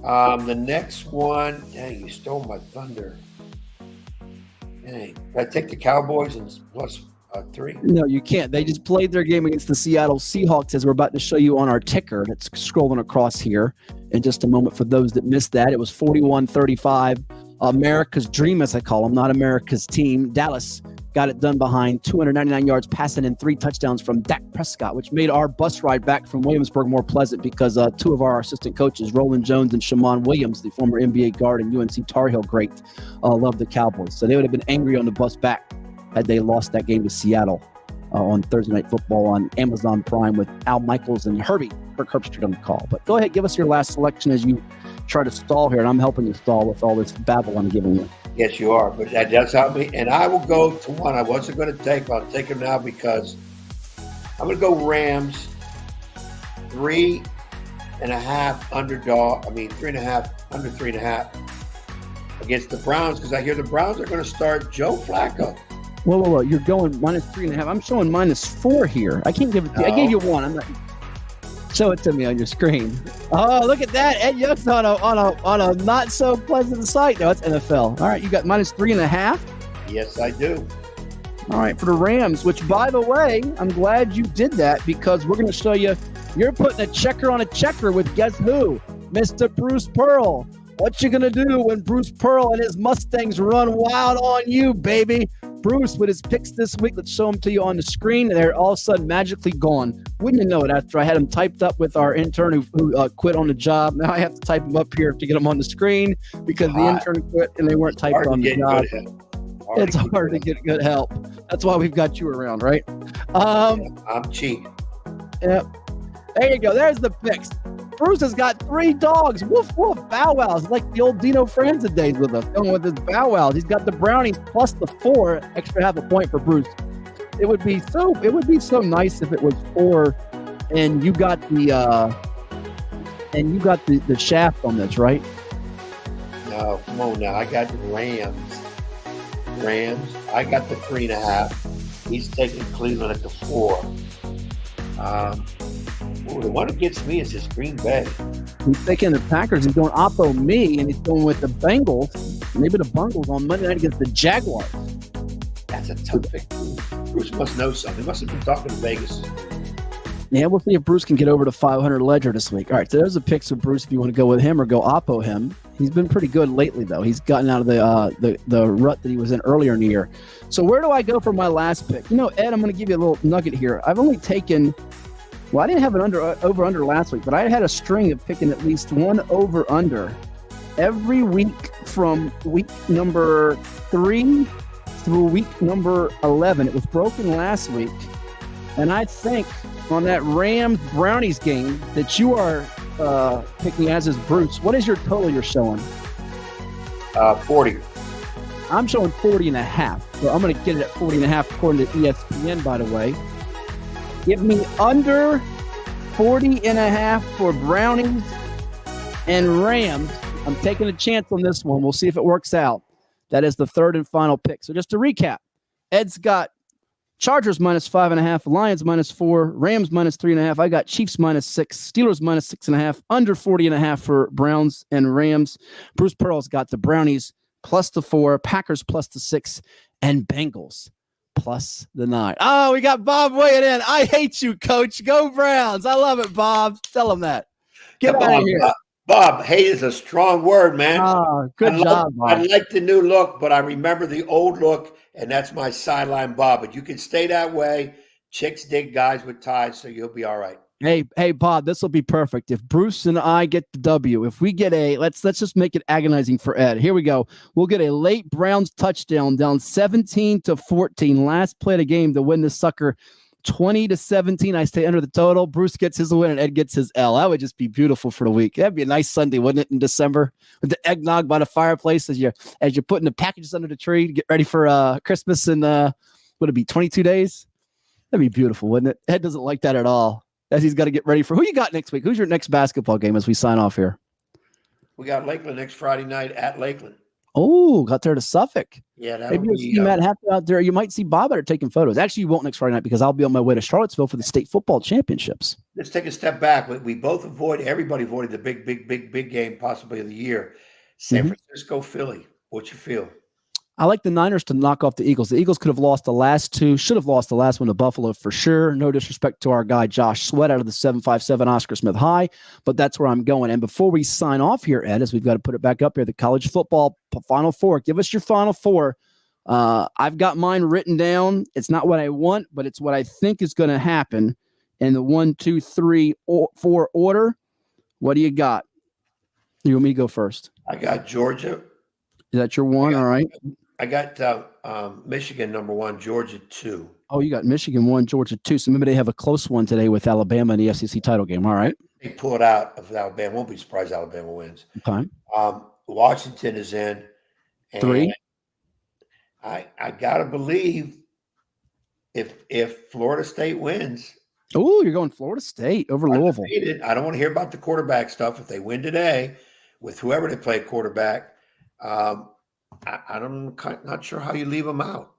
The next one, dang, you stole my thunder. Dang, I take the Cowboys and +3. No, you can't. They just played their game against the Seattle Seahawks, as we're about to show you on our ticker that's scrolling across here in just a moment. For those that missed that, it was 41-35. America's dream, as I call them, not America's team. Dallas got it done behind 299 yards passing and 3 touchdowns from Dak Prescott, which made our bus ride back from Williamsburg more pleasant because 2 of our assistant coaches, Roland Jones and Shammond Williams, the former NBA guard and UNC Tar Heel great, loved the Cowboys. So they would have been angry on the bus back had they lost that game to Seattle on Thursday Night Football on Amazon Prime with Al Michaels and Kirk Herbstreit on the call. But go ahead, give us your last selection as you try to stall here, and I'm helping you stall with all this babble I'm giving you. Yes, you are, but that does help me. And I will go to one I wasn't going to take, but I'll take him now because I'm going to go Rams 3.5 underdog. 3.5 under 3.5 against the Browns because I hear the Browns are going to start Joe Flacco. Whoa. You're going -3.5. I'm showing -4 here. I can't give it to you. I gave you 1. I'm not. Show it to me on your screen. Oh, look at that. Ed Young's on a not so pleasant sight. No, it's NFL. All right, you got -3.5. Yes, I do. All right, for the Rams, which, by the way, I'm glad you did that because we're going to show you you're putting a checker on a checker with guess who? Mr. Bruce Pearl. What you going to do when Bruce Pearl and his Mustangs run wild on you, baby? Bruce, with his picks this week, let's show them to you on the screen. They're all of a sudden magically gone. Wouldn't you know it after I had them typed up with our intern who quit on the job. Now I have to type them up here to get them on the screen because the intern quit and they weren't typed on the job. It's hard to get good help. That's why we've got you around, right? I'm cheap. Yep. There you go. There's the picks. Bruce has got 3 dogs. Woof, woof, bow wows. Like the old Dino Franza days with us. Going with his bow wows. He's got the brownies plus the 4, extra half a point for Bruce. It would be so nice if it was 4 and you got the shaft on this, right? No, come on now. I got the Rams. I got the 3.5. He's taking Cleveland at the 4. The one that gets me is just Green Bay. He's taking the Packers. He's going oppo me, and he's going with the Bengals. Maybe the Bengals on Monday night against the Jaguars. That's a tough pick. Bruce must know something. He must have been talking to Vegas. Yeah, we'll see if Bruce can get over to 500 ledger this week. All right, so there's a pick for Bruce if you want to go with him or go oppo him. He's been pretty good lately, though. He's gotten out of the rut that he was in earlier in the year. So where do I go for my last pick? Ed, I'm going to give you a little nugget here. I've only taken – well, I didn't have an over-under last week, but I had a string of picking at least one over-under every week from week number 3 through week number 11. It was broken last week. And I think on that Rams-Brownies game that you are picking as is Bruce, what is your total you're showing? 40. I'm showing 40.5. So I'm going to get it at 40.5 according to ESPN, by the way. Give me under 40.5 for Brownies and Rams. I'm taking a chance on this one. We'll see if it works out. That is the third and final pick. So just to recap, Ed's got Chargers -5.5, Lions -4, Rams -3.5. I got Chiefs -6, Steelers -6.5, under 40.5 for Browns and Rams. Bruce Pearl's got the Brownies plus the 4, Packers plus the 6, and Bengals plus the 9. Oh, we got Bob weighing in. I hate you, Coach. Go Browns. I love it, Bob. Tell him that. Get out of here. Bob, hate is a strong word, man. Oh, good job, Bob. I like the new look, but I remember the old look, and that's my sideline Bob. But you can stay that way. Chicks dig guys with ties, so you'll be all right. Hey, Bob, this will be perfect. If Bruce and I get the W, if we get let's just make it agonizing for Ed. Here we go. We'll get a late Browns touchdown down 17-14. Last play of the game to win this sucker 20-17. I stay under the total. Bruce gets his win and Ed gets his L. That would just be beautiful for the week. That'd be a nice Sunday, wouldn't it, in December with the eggnog by the fireplace as you're putting the packages under the tree to get ready for Christmas in would it be 22 days? That'd be beautiful, wouldn't it? Ed doesn't like that at all. As he's got to get ready for who you got next week. Who's your next basketball game as we sign off here? We got Lakeland next Friday night at Lakeland. Oh, got there to Suffolk. Yeah, maybe you'll see Matt Hatfield out there. You might see Bob out there taking photos. Actually, you won't next Friday night because I'll be on my way to Charlottesville for the state football championships. Let's take a step back. We both everybody avoided the big game possibly of the year. San Francisco, Philly. What you feel? I like the Niners to knock off the Eagles. The Eagles could have lost the last 2, should have lost the last one to Buffalo for sure. No disrespect to our guy Josh Sweat out of the 757 Oscar Smith High, but that's where I'm going. And before we sign off here, Ed, as we've got to put it back up here, the college football Final Four. Give us your Final Four. I've got mine written down. It's not what I want, but it's what I think is going to happen in the 1, 2, 3, 4 order. What do you got? You want me to go first? I got Georgia. Is that your one? All right. I got Michigan number 1, Georgia 2. Oh, you got Michigan 1, Georgia 2. So maybe they have a close one today with Alabama in the SEC title game. All right. They pull it out of Alabama. Won't be surprised Alabama wins. Okay. Washington is in. 3. I gotta believe if Florida State wins. Oh, you're going Florida State over Louisville. I don't want to hear about the quarterback stuff. If they win today with whoever they play quarterback, I'm not sure how you leave them out.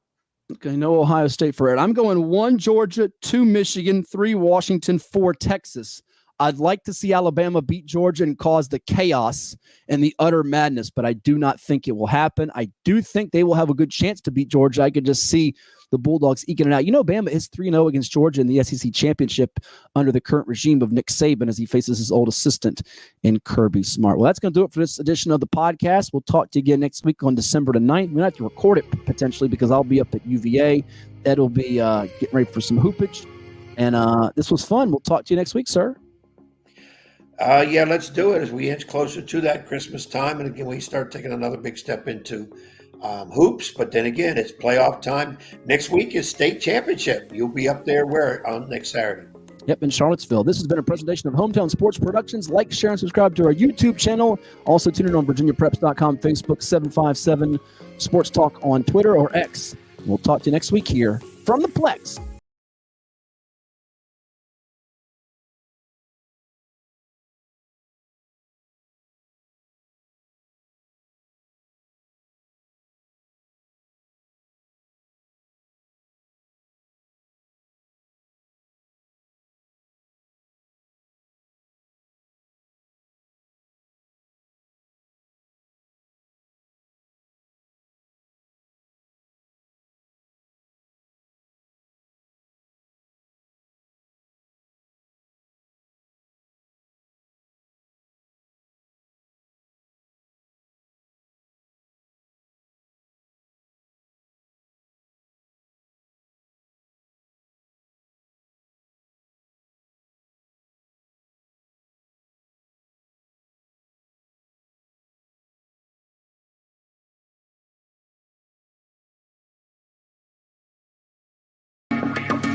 Okay, no Ohio State for it. I'm going 1 Georgia, 2 Michigan, 3 Washington, 4 Texas. I'd like to see Alabama beat Georgia and cause the chaos and the utter madness, but I do not think it will happen. I do think they will have a good chance to beat Georgia. I could just see the Bulldogs eking it out. You know, Bama is 3-0 against Georgia in the SEC championship under the current regime of Nick Saban as he faces his old assistant in Kirby Smart. Well, that's going to do it for this edition of the podcast. We'll talk to you again next week on December the 9th. We're going to have to record it potentially because I'll be up at UVA. Ed will be getting ready for some hoopage. And this was fun. We'll talk to you next week, sir. Yeah, let's do it as we inch closer to that Christmas time. And again, we start taking another big step into hoops. But then again, it's playoff time. Next week is state championship. You'll be up there on next Saturday. Yep, in Charlottesville. This has been a presentation of Hometown Sports Productions. Like, share, and subscribe to our YouTube channel. Also, tune in on VirginiaPreps.com, Facebook, 757 Sports Talk on Twitter or X. We'll talk to you next week here from the PLEX.